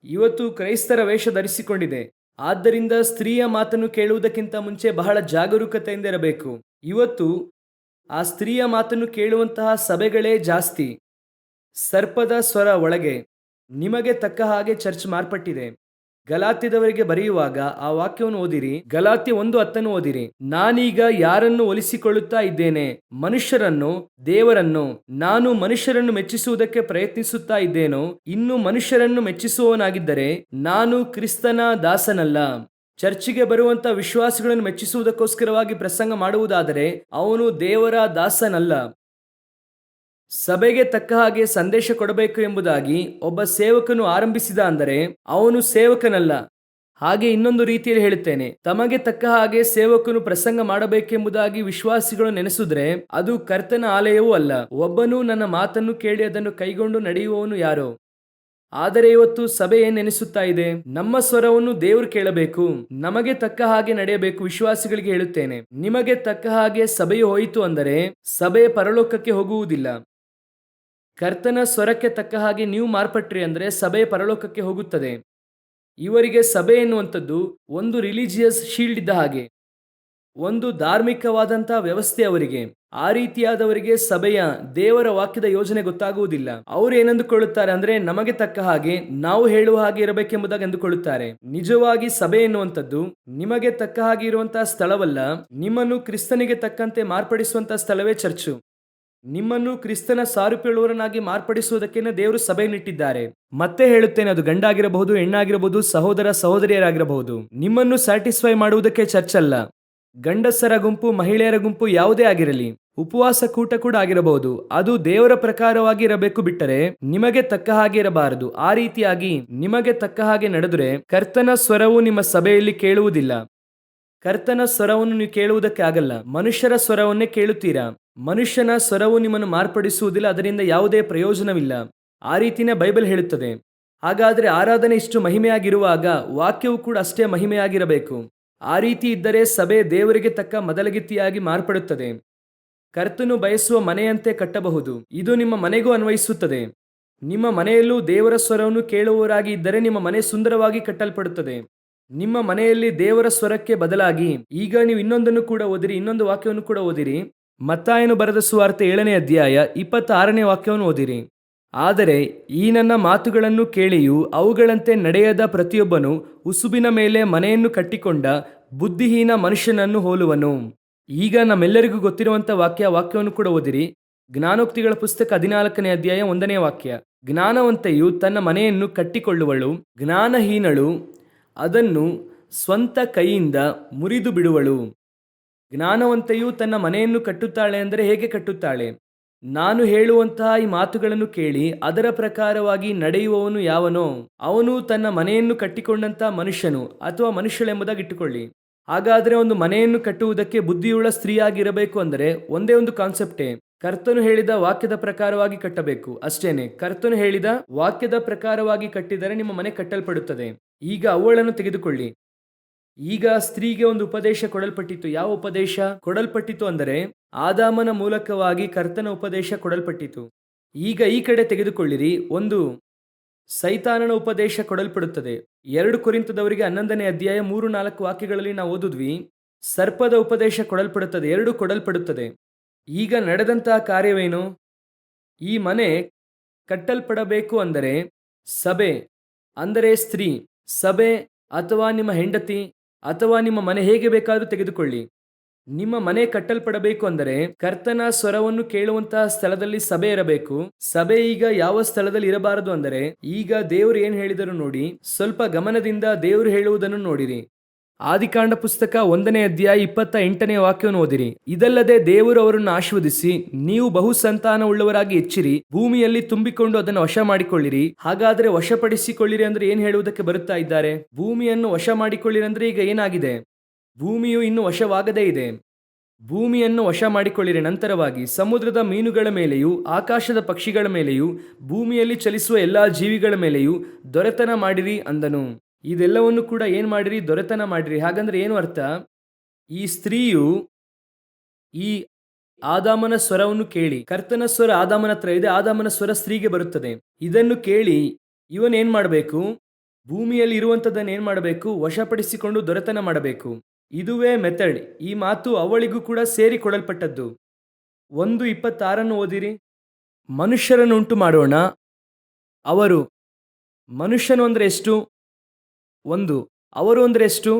ಇವತ್ತು ಕ್ರೈಸ್ತರ ವೇಷ ಧರಿಸಿಕೊಂಡಿದೆ. ಆದ್ದರಿಂದ ಸ್ತ್ರೀಯ ಮಾತನ್ನು ಕೇಳುವುದಕ್ಕಿಂತ ಮುಂಚೆ ಬಹಳ ಜಾಗರೂಕತೆಯಿಂದ ಇರಬೇಕು. ಇವತ್ತು ಆ ಸ್ತ್ರೀಯ ಮಾತನ್ನು ಕೇಳುವಂತಹ ಸಭೆಗಳೇ ಜಾಸ್ತಿ. ಸರ್ಪದ ಸ್ವರ ಒಳಗೆ. ನಿಮಗೆ ತಕ್ಕ ಹಾಗೆ ಚರ್ಚ್ ಮಾರ್ಪಟ್ಟಿದೆ. ಗಲಾತ್ಯದವರಿಗೆ ಬರೆಯುವಾಗ ಆ ವಾಕ್ಯವನ್ನು ಓದಿರಿ. ಗಲಾತ್ಯ 1:10 ಓದಿರಿ. ನಾನೀಗ ಯಾರನ್ನು ಒಲಿಸಿಕೊಳ್ಳುತ್ತಾ ಇದ್ದೇನೆ? ಮನುಷ್ಯರನ್ನು, ದೇವರನ್ನು. ನಾನು ಮನುಷ್ಯರನ್ನು ಮೆಚ್ಚಿಸುವುದಕ್ಕೆ ಪ್ರಯತ್ನಿಸುತ್ತಾ ಇದ್ದೇನೋ? ಇನ್ನು ಮನುಷ್ಯರನ್ನು ಮೆಚ್ಚಿಸುವವನಾಗಿದ್ದರೆ ನಾನು ಕ್ರಿಸ್ತನ ದಾಸನಲ್ಲ. ಚರ್ಚಿಗೆ ಬರುವಂತ ವಿಶ್ವಾಸಿಗಳನ್ನು ಮೆಚ್ಚಿಸುವುದಕ್ಕೋಸ್ಕರವಾಗಿ ಪ್ರಸಂಗ ಮಾಡುವುದಾದರೆ ಅವನು ದೇವರ ದಾಸನಲ್ಲ. ಸಭೆಗೆ ತಕ್ಕ ಹಾಗೆ ಸಂದೇಶ ಕೊಡಬೇಕು ಎಂಬುದಾಗಿ ಒಬ್ಬ ಸೇವಕನು ಆರಂಭಿಸಿದ ಅಂದರೆ ಅವನು ಸೇವಕನಲ್ಲ. ಹಾಗೆ ಇನ್ನೊಂದು ರೀತಿಯಲ್ಲಿ ಹೇಳುತ್ತೇನೆ, ತಮಗೆ ತಕ್ಕ ಹಾಗೆ ಸೇವಕನು ಪ್ರಸಂಗ ಮಾಡಬೇಕೆಂಬುದಾಗಿ ವಿಶ್ವಾಸಿಗಳು ನೆನೆಸಿದ್ರೆ ಅದು ಕರ್ತನ ಆಲಯವೂ ಅಲ್ಲ. ಒಬ್ಬನು ನನ್ನ ಮಾತನ್ನು ಕೇಳಿ ಅದನ್ನು ಕೈಗೊಂಡು ನಡೆಯುವವನು ಯಾರೋ? ಆದರೆ ಇವತ್ತು ಸಭೆ ಏನ್ ನೆನೆಸುತ್ತಾ ಇದೆ? ನಮ್ಮ ಸ್ವರವನ್ನು ದೇವರು ಕೇಳಬೇಕು, ನಮಗೆ ತಕ್ಕ ಹಾಗೆ ನಡೆಯಬೇಕು. ವಿಶ್ವಾಸಿಗಳಿಗೆ ಹೇಳುತ್ತೇನೆ, ನಿಮಗೆ ತಕ್ಕ ಹಾಗೆ ಸಭೆಯು ಹೋಯಿತು ಅಂದರೆ ಸಭೆ ಪರಲೋಕಕ್ಕೆ ಹೋಗುವುದಿಲ್ಲ. ಕರ್ತನ ಸ್ವರಕ್ಕೆ ತಕ್ಕ ಹಾಗೆ ನೀವು ಮಾರ್ಪಟ್ರಿ ಅಂದರೆ ಸಭೆ ಪರಲೋಕಕ್ಕೆ ಹೋಗುತ್ತದೆ. ಇವರಿಗೆ ಸಭೆ ಎನ್ನುವಂಥದ್ದು ಒಂದು ರಿಲಿಜಿಯಸ್ ಶೀಲ್ಡ್ ಇದ್ದ ಹಾಗೆ, ಒಂದು ಧಾರ್ಮಿಕವಾದಂತಹ ವ್ಯವಸ್ಥೆ ಅವರಿಗೆ. ಆ ರೀತಿಯಾದವರಿಗೆ ಸಭೆಯ ದೇವರ ವಾಕ್ಯದ ಯೋಜನೆ ಗೊತ್ತಾಗುವುದಿಲ್ಲ. ಅವರು ಏನಂದುಕೊಳ್ಳುತ್ತಾರೆ ಅಂದ್ರೆ ನಮಗೆ ತಕ್ಕ ಹಾಗೆ, ನಾವು ಹೇಳುವ ಹಾಗೆ ಇರಬೇಕೆಂಬುದಾಗಿ ಅಂದುಕೊಳ್ಳುತ್ತಾರೆ. ನಿಜವಾಗಿ ಸಭೆ ಎನ್ನುವಂಥದ್ದು ನಿಮಗೆ ತಕ್ಕ ಹಾಗೆ ಇರುವಂತಹ ಸ್ಥಳವಲ್ಲ, ನಿಮ್ಮನ್ನು ಕ್ರಿಸ್ತನಿಗೆ ತಕ್ಕಂತೆ ಮಾರ್ಪಡಿಸುವಂತಹ ಸ್ಥಳವೇ ಚರ್ಚು. ನಿಮ್ಮನ್ನು ಕ್ರಿಸ್ತನ ಸಾರೂಪ್ಯಳುವರನ್ನಾಗಿ ಮಾರ್ಪಡಿಸುವುದಕ್ಕೆ ದೇವರು ಸಭೆಯನ್ನಿಟ್ಟಿದ್ದಾರೆ. ಮತ್ತೆ ಹೇಳುತ್ತೇನೆ, ಅದು ಗಂಡಾಗಿರಬಹುದು, ಹೆಣ್ಣಾಗಿರಬಹುದು, ಸಹೋದರ ಸಹೋದರಿಯರಾಗಿರಬಹುದು. ನಿಮ್ಮನ್ನು ಸ್ಯಾಟಿಸ್ಫೈ ಮಾಡುವುದಕ್ಕೆ ಚರ್ಚ್ ಅಲ್ಲ. ಗಂಡಸರ ಗುಂಪು, ಮಹಿಳೆಯರ ಗುಂಪು ಯಾವುದೇ ಆಗಿರಲಿ, ಉಪವಾಸ ಕೂಟ ಕೂಡ ಆಗಿರಬಹುದು, ಅದು ದೇವರ ಪ್ರಕಾರವಾಗಿ ಇರಬೇಕು. ಬಿಟ್ಟರೆ ನಿಮಗೆ ತಕ್ಕ ಹಾಗೆ ಇರಬಾರದು. ಆ ರೀತಿಯಾಗಿ ನಿಮಗೆ ತಕ್ಕ ಹಾಗೆ ನಡೆದರೆ ಕರ್ತನ ಸ್ವರವು ನಿಮ್ಮ ಸಭೆಯಲ್ಲಿ ಕೇಳುವುದಿಲ್ಲ. ಕರ್ತನ ಸ್ವರವನ್ನು ನೀವು ಕೇಳುವುದಕ್ಕೆ ಆಗಲ್ಲ. ಮನುಷ್ಯರ ಸ್ವರವನ್ನೇ ಕೇಳುತ್ತೀರಾ. ಮನುಷ್ಯನ ಸ್ವರವು ನಿಮ್ಮನ್ನು ಮಾರ್ಪಡಿಸುವುದಿಲ್ಲ, ಅದರಿಂದ ಯಾವುದೇ ಪ್ರಯೋಜನವಿಲ್ಲ. ಆ ರೀತಿನೇ ಬೈಬಲ್ ಹೇಳುತ್ತದೆ. ಹಾಗಾದ್ರೆ ಆರಾಧನೆ ಇಷ್ಟು ಮಹಿಮೆಯಾಗಿರುವಾಗ ವಾಕ್ಯವು ಕೂಡ ಅಷ್ಟೇ ಮಹಿಮೆಯಾಗಿರಬೇಕು. ಆ ರೀತಿ ಇದ್ದರೆ ಸಭೆ ದೇವರಿಗೆ ತಕ್ಕ ಮದಲಗಿತ್ತಿಯಾಗಿ ಮಾರ್ಪಡುತ್ತದೆ. ಕರ್ತನು ಬಯಸುವ ಮನೆಯಂತೆ ಕಟ್ಟಬಹುದು. ಇದು ನಿಮ್ಮ ಮನೆಗೂ ಅನ್ವಯಿಸುತ್ತದೆ. ನಿಮ್ಮ ಮನೆಯಲ್ಲೂ ದೇವರ ಸ್ವರವನ್ನು ಕೇಳುವವರಾಗಿ ಇದ್ದರೆ ನಿಮ್ಮ ಮನೆ ಸುಂದರವಾಗಿ ಕಟ್ಟಲ್ಪಡುತ್ತದೆ. ನಿಮ್ಮ ಮನೆಯಲ್ಲಿ ದೇವರ ಸ್ವರಕ್ಕೆ ಬದಲಾಗಿ ಈಗ ನೀವು ಇನ್ನೊಂದನ್ನು ಕೂಡ ಓದಿರಿ, ಇನ್ನೊಂದು ವಾಕ್ಯವನ್ನು ಕೂಡ ಓದಿರಿ. ಮತ್ತಾಯನು ಬರೆದ ಸುವಾರ್ತೆ 7ನೇ ಅಧ್ಯಾಯ 26ನೇ ವಾಕ್ಯವನ್ನು ಓದಿರಿ. ಆದರೆ ಈ ನನ್ನ ಮಾತುಗಳನ್ನು ಕೇಳಿಯೂ ಅವುಗಳಂತೆ ನಡೆಯದ ಪ್ರತಿಯೊಬ್ಬನು ಉಸುಬಿನ ಮೇಲೆ ಮನೆಯನ್ನು ಕಟ್ಟಿಕೊಂಡ ಬುದ್ಧಿಹೀನ ಮನುಷ್ಯನನ್ನು ಹೋಲುವನು. ಈಗ ನಮ್ಮೆಲ್ಲರಿಗೂ ಗೊತ್ತಿರುವಂಥ ವಾಕ್ಯವನ್ನು ಕೂಡ ಓದಿರಿ. ಜ್ಞಾನೋಕ್ತಿಗಳ ಪುಸ್ತಕ 14ನೇ ಅಧ್ಯಾಯ 1ನೇ ವಾಕ್ಯ. ಜ್ಞಾನವಂತೆಯು ತನ್ನ ಮನೆಯನ್ನು ಕಟ್ಟಿಕೊಳ್ಳುವಳು, ಜ್ಞಾನಹೀನಳು ಅದನ್ನು ಸ್ವಂತ ಕೈಯಿಂದ ಮುರಿದು ಬಿಡುವಳು. ಜ್ಞಾನವಂತೆಯು ತನ್ನ ಮನೆಯನ್ನು ಕಟ್ಟುತ್ತಾಳೆ ಅಂದರೆ ಹೇಗೆ ಕಟ್ಟುತ್ತಾಳೆ? ನಾನು ಹೇಳುವಂತಹ ಈ ಮಾತುಗಳನ್ನು ಕೇಳಿ ಅದರ ಪ್ರಕಾರವಾಗಿ ನಡೆಯುವವನು ಯಾವನೋ ಅವನು ತನ್ನ ಮನೆಯನ್ನು ಕಟ್ಟಿಕೊಂಡಂತಹ ಮನುಷ್ಯನು ಅಥವಾ ಮನುಷ್ಯಳೆಂಬುದಾಗಿ ಇಟ್ಟುಕೊಳ್ಳಿ. ಹಾಗಾದರೆ ಒಂದು ಮನೆಯನ್ನು ಕಟ್ಟುವುದಕ್ಕೆ ಬುದ್ಧಿಯುಳ್ಳ ಸ್ತ್ರೀಯಾಗಿರಬೇಕು ಅಂದರೆ ಒಂದೇ ಒಂದು ಕಾನ್ಸೆಪ್ಟೇ, ಕರ್ತನು ಹೇಳಿದ ವಾಕ್ಯದ ಪ್ರಕಾರವಾಗಿ ಕಟ್ಟಬೇಕು ಅಷ್ಟೇನೆ. ಕರ್ತನು ಹೇಳಿದ ವಾಕ್ಯದ ಪ್ರಕಾರವಾಗಿ ಕಟ್ಟಿದರೆ ನಿಮ್ಮ ಮನೆ ಕಟ್ಟಲ್ಪಡುತ್ತದೆ. ಈಗ ಅವಳನ್ನು ತೆಗೆದುಕೊಳ್ಳಿ. ಈಗ ಸ್ತ್ರೀಗೆ ಒಂದು ಉಪದೇಶ ಕೊಡಲ್ಪಟ್ಟಿತು. ಯಾವ ಉಪದೇಶ ಕೊಡಲ್ಪಟ್ಟಿತು ಅಂದರೆ ಆದಾಮನ ಮೂಲಕವಾಗಿ ಕರ್ತನ ಉಪದೇಶ ಕೊಡಲ್ಪಟ್ಟಿತು. ಈಗ ಈ ಕಡೆ ತೆಗೆದುಕೊಳ್ಳಿರಿ, ಒಂದು ಸೈತಾನನ ಉಪದೇಶ ಕೊಡಲ್ಪಡುತ್ತದೆ. 2 ಕೊರಿಂಥದವರಿಗೆ 11ನೇ ಅಧ್ಯಾಯ 3-4 ವಾಕ್ಯಗಳಲ್ಲಿ ನಾವು ಓದಿದ್ವಿ. ಸರ್ಪದ ಉಪದೇಶ ಕೊಡಲ್ಪಡುತ್ತದೆ. 2 ಕೊಡಲ್ಪಡುತ್ತದೆ. ಈಗ ನಡೆದಂತಹ ಕಾರ್ಯವೇನು? ಈ ಮನೆ ಕಟ್ಟಲ್ಪಡಬೇಕು ಅಂದರೆ ಸಭೆ ಅಂದರೆ ಸ್ತ್ರೀ, ಸಭೆ ಅಥವಾ ನಿಮ್ಮ ಹೆಂಡತಿ ಅಥವಾ ನಿಮ್ಮ ಮನೆ ಹೇಗೆ ಬೇಕಾದರೂ ತೆಗೆದುಕೊಳ್ಳಿ. ನಿಮ್ಮ ಮನೆ ಕಟ್ಟಲ್ಪಡಬೇಕು ಅಂದರೆ ಕರ್ತನ ಸ್ವರವನ್ನು ಕೇಳುವಂತಹ ಸ್ಥಳದಲ್ಲಿ ಸಭೆ ಇರಬೇಕು. ಸಭೆ ಈಗ ಯಾವ ಸ್ಥಳದಲ್ಲಿ ಇರಬಾರದು ಅಂದರೆ, ಈಗ ದೇವರು ಏನ್ ಹೇಳಿದರು ನೋಡಿ, ಸ್ವಲ್ಪ ಗಮನದಿಂದ ದೇವರು ಹೇಳುವುದನ್ನು ನೋಡಿರಿ. ಆದಿಕಾಂಡ ಪುಸ್ತಕ 1ನೇ ಅಧ್ಯಾಯ 28ನೇ ವಾಕ್ಯವನ್ನು ಓದಿರಿ. ಇದಲ್ಲದೆ ದೇವರು ಅವರನ್ನು ಆಶೀರ್ವದಿಸಿ, ನೀವು ಬಹು ಸಂತಾನ ಉಳ್ಳವರಾಗಿ ಹೆಚ್ಚಿರಿ, ಭೂಮಿಯಲ್ಲಿ ತುಂಬಿಕೊಂಡು ಅದನ್ನು ವಶ ಮಾಡಿಕೊಳ್ಳಿರಿ. ಹಾಗಾದ್ರೆ ವಶಪಡಿಸಿಕೊಳ್ಳಿರಿ ಅಂದ್ರೆ ಏನ್ ಹೇಳುವುದಕ್ಕೆ ಬರುತ್ತಾ ಇದ್ದಾರೆ? ಭೂಮಿಯನ್ನು ವಶ ಮಾಡಿಕೊಳ್ಳಿರಿ ಅಂದ್ರೆ ಈಗ ಏನಾಗಿದೆ? ಭೂಮಿಯು ಇನ್ನು ವಶವಾಗದೇ ಇದೆ. ಭೂಮಿಯನ್ನು ವಶ ಮಾಡಿಕೊಳ್ಳಿರಿ. ನಂತರವಾಗಿ ಸಮುದ್ರದ ಮೀನುಗಳ ಮೇಲೆಯೂ ಆಕಾಶದ ಪಕ್ಷಿಗಳ ಮೇಲೆಯೂ ಭೂಮಿಯಲ್ಲಿ ಚಲಿಸುವ ಎಲ್ಲಾ ಜೀವಿಗಳ ಮೇಲೆಯೂ ದೊರೆತನ ಮಾಡಿರಿ ಅಂದನು. ಇದೆಲ್ಲವನ್ನು ಕೂಡ ಏನ್ ಮಾಡಿರಿ? ದೊರೆತನ ಮಾಡಿರಿ. ಹಾಗಂದ್ರೆ ಏನು ಅರ್ಥ? ಈ ಸ್ತ್ರೀಯು ಈ ಆದಾಮನ ಸ್ವರವನ್ನು ಕೇಳಿ, ಕರ್ತನ ಸ್ವರ ಆದಾಮನ ಹತ್ರ ಇದೆ, ಆದಾಮನ ಸ್ವರ ಸ್ತ್ರೀಗೆ ಬರುತ್ತದೆ. ಇದನ್ನು ಕೇಳಿ ಇವನ್ ಏನ್ ಮಾಡಬೇಕು? ಭೂಮಿಯಲ್ಲಿ ಇರುವಂತದ್ದನ್ನು ಏನ್ ಮಾಡಬೇಕು? ವಶಪಡಿಸಿಕೊಂಡು ದೊರೆತನ ಮಾಡಬೇಕು. ಇದುವೇ ಮೆಥಡ್. ಈ ಮಾತು ಅವಳಿಗೂ ಕೂಡ ಸೇರಿ ಕೊಡಲ್ಪಟ್ಟದ್ದು. 1:26 ಓದಿರಿ. ಮನುಷ್ಯರನ್ನು ಉಂಟು ಮಾಡೋಣ, ಅವರು. ಮನುಷ್ಯನು ಅಂದ್ರೆ ಎಷ್ಟು? 1. ಅವರು ಅಂದ್ರೆ ಎಷ್ಟು?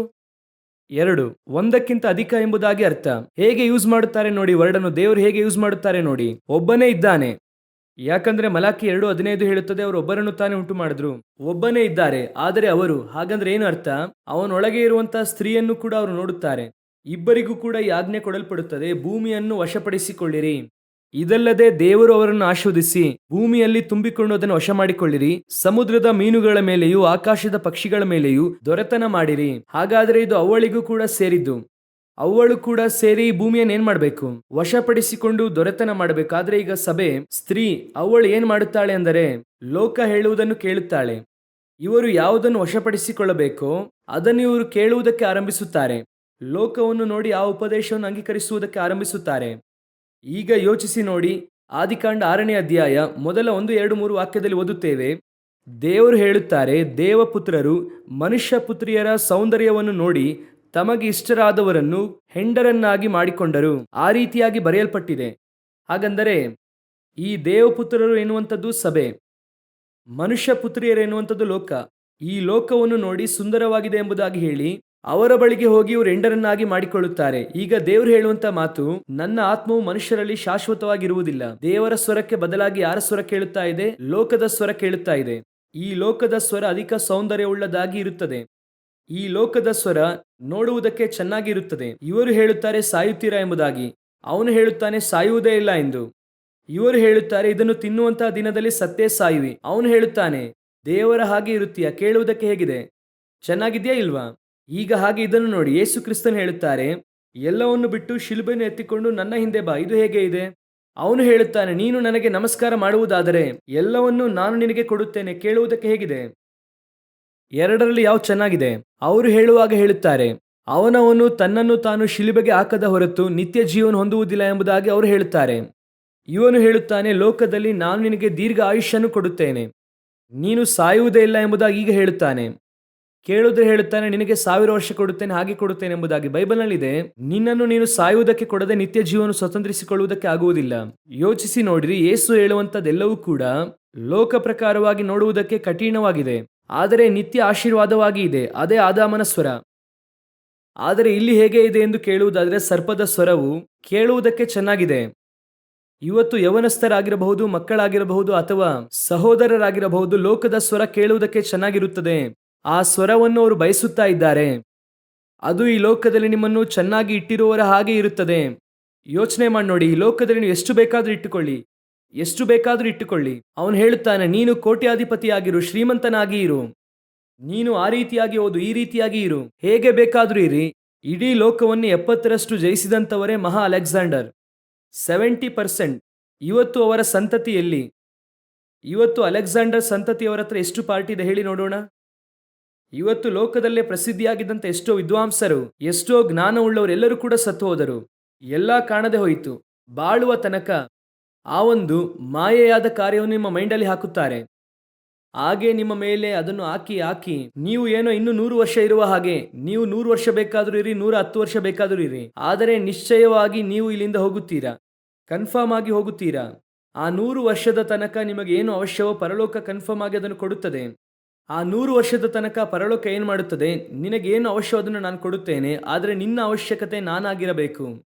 2. ಒಂದಕ್ಕಿಂತ ಅಧಿಕ ಎಂಬುದಾಗಿ ಅರ್ಥ. ಹೇಗೆ ಯೂಸ್ ಮಾಡುತ್ತಾರೆ ನೋಡಿ ವರ್ಡನ್ನು, ದೇವರು ಹೇಗೆ ಯೂಸ್ ಮಾಡುತ್ತಾರೆ ನೋಡಿ. ಒಬ್ಬನೇ ಇದ್ದಾನೆ. ಯಾಕಂದ್ರೆ ಮಲಾಕಿ 2:15 ಹೇಳುತ್ತದೆ, ಅವರು ಒಬ್ಬರನ್ನು ತಾನೇ ಉಂಟು ಮಾಡಿದ್ರು. ಒಬ್ಬನೇ ಇದ್ದಾರೆ, ಆದರೆ ಅವರು. ಹಾಗಂದ್ರೆ ಏನು ಅರ್ಥ? ಅವನೊಳಗೆ ಇರುವಂತಹ ಸ್ತ್ರೀಯನ್ನು ಕೂಡ ಅವರು ನೋಡುತ್ತಾರೆ. ಇಬ್ಬರಿಗೂ ಕೂಡ ಈ ಆಜ್ಞೆ ಕೊಡಲ್ಪಡುತ್ತದೆ, ಭೂಮಿಯನ್ನು ವಶಪಡಿಸಿಕೊಳ್ಳಿರಿ. ಇದಲ್ಲದೆ ದೇವರು ಅವರನ್ನು ಆಶೀರ್ವದಿಸಿ, ಭೂಮಿಯಲ್ಲಿ ತುಂಬಿಕೊಂಡು ಅದನ್ನು ವಶ ಮಾಡಿಕೊಳ್ಳಿರಿ, ಸಮುದ್ರದ ಮೀನುಗಳ ಮೇಲೆಯೂ ಆಕಾಶದ ಪಕ್ಷಿಗಳ ಮೇಲೆಯೂ ದೊರೆತನ ಮಾಡಿರಿ. ಹಾಗಾದ್ರೆ ಇದು ಅವಳಿಗೂ ಕೂಡ ಸೇರಿದ್ದು. ಅವಳು ಕೂಡ ಸೇರಿ ಭೂಮಿಯನ್ನು ಏನ್ ಮಾಡಬೇಕು? ವಶಪಡಿಸಿಕೊಂಡು ದೊರೆತನ ಮಾಡಬೇಕು. ಆದ್ರೆ ಈಗ ಸಭೆ, ಸ್ತ್ರೀ, ಅವಳು ಏನ್ ಮಾಡುತ್ತಾಳೆ ಅಂದರೆ ಲೋಕ ಹೇಳುವುದನ್ನು ಕೇಳುತ್ತಾಳೆ. ಇವರು ಯಾವುದನ್ನು ವಶಪಡಿಸಿಕೊಳ್ಳಬೇಕೋ ಅದನ್ನು ಇವರು ಕೇಳುವುದಕ್ಕೆ ಆರಂಭಿಸುತ್ತಾರೆ. ಲೋಕವನ್ನು ನೋಡಿ ಆ ಉಪದೇಶವನ್ನು ಅಂಗೀಕರಿಸುವುದಕ್ಕೆ ಆರಂಭಿಸುತ್ತಾರೆ. ಈಗ ಯೋಚಿಸಿ ನೋಡಿ, ಆದಿಕಾಂಡ 6ನೇ ಅಧ್ಯಾಯ ಮೊದಲ 1, 2, 3 ವಾಕ್ಯದಲ್ಲಿ ಓದುತ್ತೇವೆ. ದೇವರು ಹೇಳುತ್ತಾರೆ, ದೇವಪುತ್ರರು ಮನುಷ್ಯ ಪುತ್ರಿಯರ ಸೌಂದರ್ಯವನ್ನು ನೋಡಿ ತಮಗೆ ಇಷ್ಟರಾದವರನ್ನು ಹೆಂಡರನ್ನಾಗಿ ಮಾಡಿಕೊಂಡರು. ಆ ರೀತಿಯಾಗಿ ಬರೆಯಲ್ಪಟ್ಟಿದೆ. ಹಾಗಂದರೆ ಈ ದೇವಪುತ್ರರು ಎನ್ನುವಂಥದ್ದು ಸಭೆ, ಮನುಷ್ಯ ಪುತ್ರಿಯರು ಎನ್ನುವಂಥದ್ದು ಲೋಕ. ಈ ಲೋಕವನ್ನು ನೋಡಿ ಸುಂದರವಾಗಿದೆ ಎಂಬುದಾಗಿ ಹೇಳಿ ಅವರ ಬಳಿಗೆ ಹೋಗಿ ಇವರು ಹೆಂಡರನ್ನಾಗಿ ಮಾಡಿಕೊಳ್ಳುತ್ತಾರೆ. ಈಗ ದೇವರು ಹೇಳುವಂತ ಮಾತು, ನನ್ನ ಆತ್ಮವು ಮನುಷ್ಯರಲ್ಲಿ ಶಾಶ್ವತವಾಗಿರುವುದಿಲ್ಲ. ದೇವರ ಸ್ವರಕ್ಕೆ ಬದಲಾಗಿ ಯಾರ ಸ್ವರ ಕೇಳುತ್ತಾ ಇದೆ? ಲೋಕದ ಸ್ವರ ಕೇಳುತ್ತಾ ಇದೆ. ಈ ಲೋಕದ ಸ್ವರ ಅಧಿಕ ಸೌಂದರ್ಯವುಳ್ಳದಾಗಿ ಇರುತ್ತದೆ. ಈ ಲೋಕದ ಸ್ವರ ನೋಡುವುದಕ್ಕೆ ಚೆನ್ನಾಗಿರುತ್ತದೆ. ಇವರು ಹೇಳುತ್ತಾರೆ ಸಾಯುತ್ತೀರಾ ಎಂಬುದಾಗಿ, ಅವನು ಹೇಳುತ್ತಾನೆ ಸಾಯುವುದೇ ಇಲ್ಲ ಎಂದು. ಇವರು ಹೇಳುತ್ತಾರೆ ಇದನ್ನು ತಿನ್ನುವಂತಹ ದಿನದಲ್ಲಿ ಸತ್ತೇ ಸಾಯುವಿ. ಅವನು ಹೇಳುತ್ತಾನೆ ದೇವರ ಹಾಗೆ ಇರುತ್ತೀಯ, ಕೇಳುವುದಕ್ಕೆ ಹೇಗಿದೆ? ಚೆನ್ನಾಗಿದೆಯಾ ಇಲ್ವಾ? ಈಗ ಹಾಗೆ ಇದನ್ನು ನೋಡಿ, ಯೇಸು ಕ್ರಿಸ್ತನು ಹೇಳುತ್ತಾರೆ, ಎಲ್ಲವನ್ನು ಬಿಟ್ಟು ಶಿಲುಬೆಯನ್ನು ಎತ್ತಿಕೊಂಡು ನನ್ನ ಹಿಂದೆ ಬಾ. ಇದು ಹೇಗೆ ಇದೆ? ಅವನು ಹೇಳುತ್ತಾನೆ, ನೀನು ನನಗೆ ನಮಸ್ಕಾರ ಮಾಡುವುದಾದರೆ ಎಲ್ಲವನ್ನು ನಾನು ನಿನಗೆ ಕೊಡುತ್ತೇನೆ. ಕೇಳುವುದಕ್ಕೆ ಹೇಗಿದೆ? ಎರಡರಲ್ಲಿ ಯಾವ ಚೆನ್ನಾಗಿದೆ? ಅವರು ಹೇಳುವಾಗ ಹೇಳುತ್ತಾರೆ, ಅವನವನು ತನ್ನನ್ನು ತಾನು ಶಿಲುಬೆಗೆ ಹಾಕದ ಹೊರತು ನಿತ್ಯ ಜೀವನ ಹೊಂದುವುದಿಲ್ಲ ಎಂಬುದಾಗಿ ಅವರು ಹೇಳುತ್ತಾರೆ. ಇವನು ಹೇಳುತ್ತಾನೆ, ಲೋಕದಲ್ಲಿ ನಾನು ನಿನಗೆ ದೀರ್ಘ ಆಯುಷ್ಯನ್ನು ಕೊಡುತ್ತೇನೆ, ನೀನು ಸಾಯುವುದೇ ಇಲ್ಲ ಎಂಬುದಾಗಿ ಈಗ ಹೇಳುತ್ತಾನೆ. ಕೇಳುವುದೇ ಹೇಳುತ್ತಾನೆ, ನಿನಗೆ 1000 ವರ್ಷ ಕೊಡುತ್ತೇನೆ, ಹಾಗೆ ಕೊಡುತ್ತೇನೆ ಎಂಬುದಾಗಿ. ಬೈಬಲ್ನಲ್ಲಿದೆ, ನಿನ್ನನ್ನು ನೀನು ಸಾಯುವುದಕ್ಕೆ ಕೊಡದೆ ನಿತ್ಯ ಜೀವನ ಸ್ವತಂತ್ರಿಸಿಕೊಳ್ಳುವುದಕ್ಕೆ ಆಗುವುದಿಲ್ಲ. ಯೋಚಿಸಿ ನೋಡಿರಿ, ಯೇಸು ಹೇಳುವಂಥದ್ದೆಲ್ಲವೂ ಕೂಡ ಲೋಕ ಪ್ರಕಾರವಾಗಿ ನೋಡುವುದಕ್ಕೆ ಕಠಿಣವಾಗಿದೆ, ಆದರೆ ನಿತ್ಯ ಆಶೀರ್ವಾದವಾಗಿ ಇದೆ. ಅದೇ ಆದಾಮನ ಸ್ವರ. ಆದರೆ ಇಲ್ಲಿ ಹೇಗೆ ಇದೆ ಎಂದು ಕೇಳುವುದಾದರೆ, ಸರ್ಪದ ಸ್ವರವು ಕೇಳುವುದಕ್ಕೆ ಚೆನ್ನಾಗಿದೆ. ಇವತ್ತು ಯವನಸ್ಥರಾಗಿರಬಹುದು, ಮಕ್ಕಳಾಗಿರಬಹುದು, ಅಥವಾ ಸಹೋದರರಾಗಿರಬಹುದು, ಲೋಕದ ಸ್ವರ ಕೇಳುವುದಕ್ಕೆ ಚೆನ್ನಾಗಿರುತ್ತದೆ. ಆ ಸ್ವರವನ್ನು ಅವರು ಬಯಸುತ್ತಾ ಇದ್ದಾರೆ. ಅದು ಈ ಲೋಕದಲ್ಲಿ ನಿಮ್ಮನ್ನು ಚೆನ್ನಾಗಿ ಇಟ್ಟಿರುವವರ ಹಾಗೆ ಇರುತ್ತದೆ. ಯೋಚನೆ ಮಾಡಿ ನೋಡಿ, ಈ ಲೋಕದಲ್ಲಿ ನೀವು ಎಷ್ಟು ಬೇಕಾದ್ರೂ ಇಟ್ಟುಕೊಳ್ಳಿ, ಎಷ್ಟು ಬೇಕಾದ್ರೂ ಇಟ್ಟುಕೊಳ್ಳಿ. ಅವನು ಹೇಳುತ್ತಾನೆ, ನೀನು ಕೋಟ್ಯಾಧಿಪತಿಯಾಗಿರು, ಶ್ರೀಮಂತನಾಗಿ ಇರು, ನೀನು ಆ ರೀತಿಯಾಗಿ ಓದು, ಈ ರೀತಿಯಾಗಿ ಇರು, ಹೇಗೆ ಬೇಕಾದ್ರೂ ಇರಿ. ಇಡೀ ಲೋಕವನ್ನು 70ರಷ್ಟು ಜಯಿಸಿದಂಥವರೇ ಮಹಾ ಅಲೆಕ್ಸಾಂಡರ್. 70%. ಇವತ್ತು ಅವರ ಸಂತತಿಯಲ್ಲಿ, ಇವತ್ತು ಅಲೆಕ್ಸಾಂಡರ್ ಸಂತತಿಯವರ ಹತ್ರ ಎಷ್ಟು ಪಾರ್ಟಿ ಇದೆ ಹೇಳಿ ನೋಡೋಣ. ಇವತ್ತು ಲೋಕದಲ್ಲೇ ಪ್ರಸಿದ್ಧಿಯಾಗಿದ್ದಂಥ ಎಷ್ಟೋ ವಿದ್ವಾಂಸರು, ಎಷ್ಟೋ ಜ್ಞಾನವುಳ್ಳವರು ಎಲ್ಲರೂ ಕೂಡ ಸತ್ತು ಹೋದರು. ಎಲ್ಲ ಕಾಣದೆ ಹೋಯಿತು. ಬಾಳುವ ತನಕ ಆ ಒಂದು ಮಾಯೆಯಾದ ಕಾರ್ಯವನ್ನು ನಿಮ್ಮ ಮೈಂಡಲ್ಲಿ ಹಾಕುತ್ತಾರೆ. ಹಾಗೆ ನಿಮ್ಮ ಮೇಲೆ ಅದನ್ನು ಹಾಕಿ ಹಾಕಿ ನೀವು ಏನೋ ಇನ್ನು 100 ವರ್ಷ ಇರುವ ಹಾಗೆ, ನೀವು 100 ವರ್ಷ ಬೇಕಾದರೂ ಇರಿ, 110 ವರ್ಷ ಬೇಕಾದರೂ ಇರಿ, ಆದರೆ ನಿಶ್ಚಯವಾಗಿ ನೀವು ಇಲ್ಲಿಂದ ಹೋಗುತ್ತೀರಾ, ಕನ್ಫರ್ಮ್ ಆಗಿ ಹೋಗುತ್ತೀರಾ. ಆ 100 ವರ್ಷದ ತನಕ ನಿಮಗೆ ಏನು ಅವಶ್ಯವೋ ಪರಲೋಕ ಕನ್ಫರ್ಮ್ ಆಗಿ ಅದನ್ನು ಕೊಡುತ್ತದೆ. ಆ 100 ವರ್ಷದ ತನಕ ಪರಲೋಕ ಏನು ಮಾಡುತ್ತದೆ, ನಿನಗೇನು ಅವಶ್ಯ ಅದನ್ನು ನಾನು ಕೊಡುತ್ತೇನೆ, ಆದರೆ ನಿನ್ನ ಅವಶ್ಯಕತೆ ನಾನಾಗಿರಬೇಕು,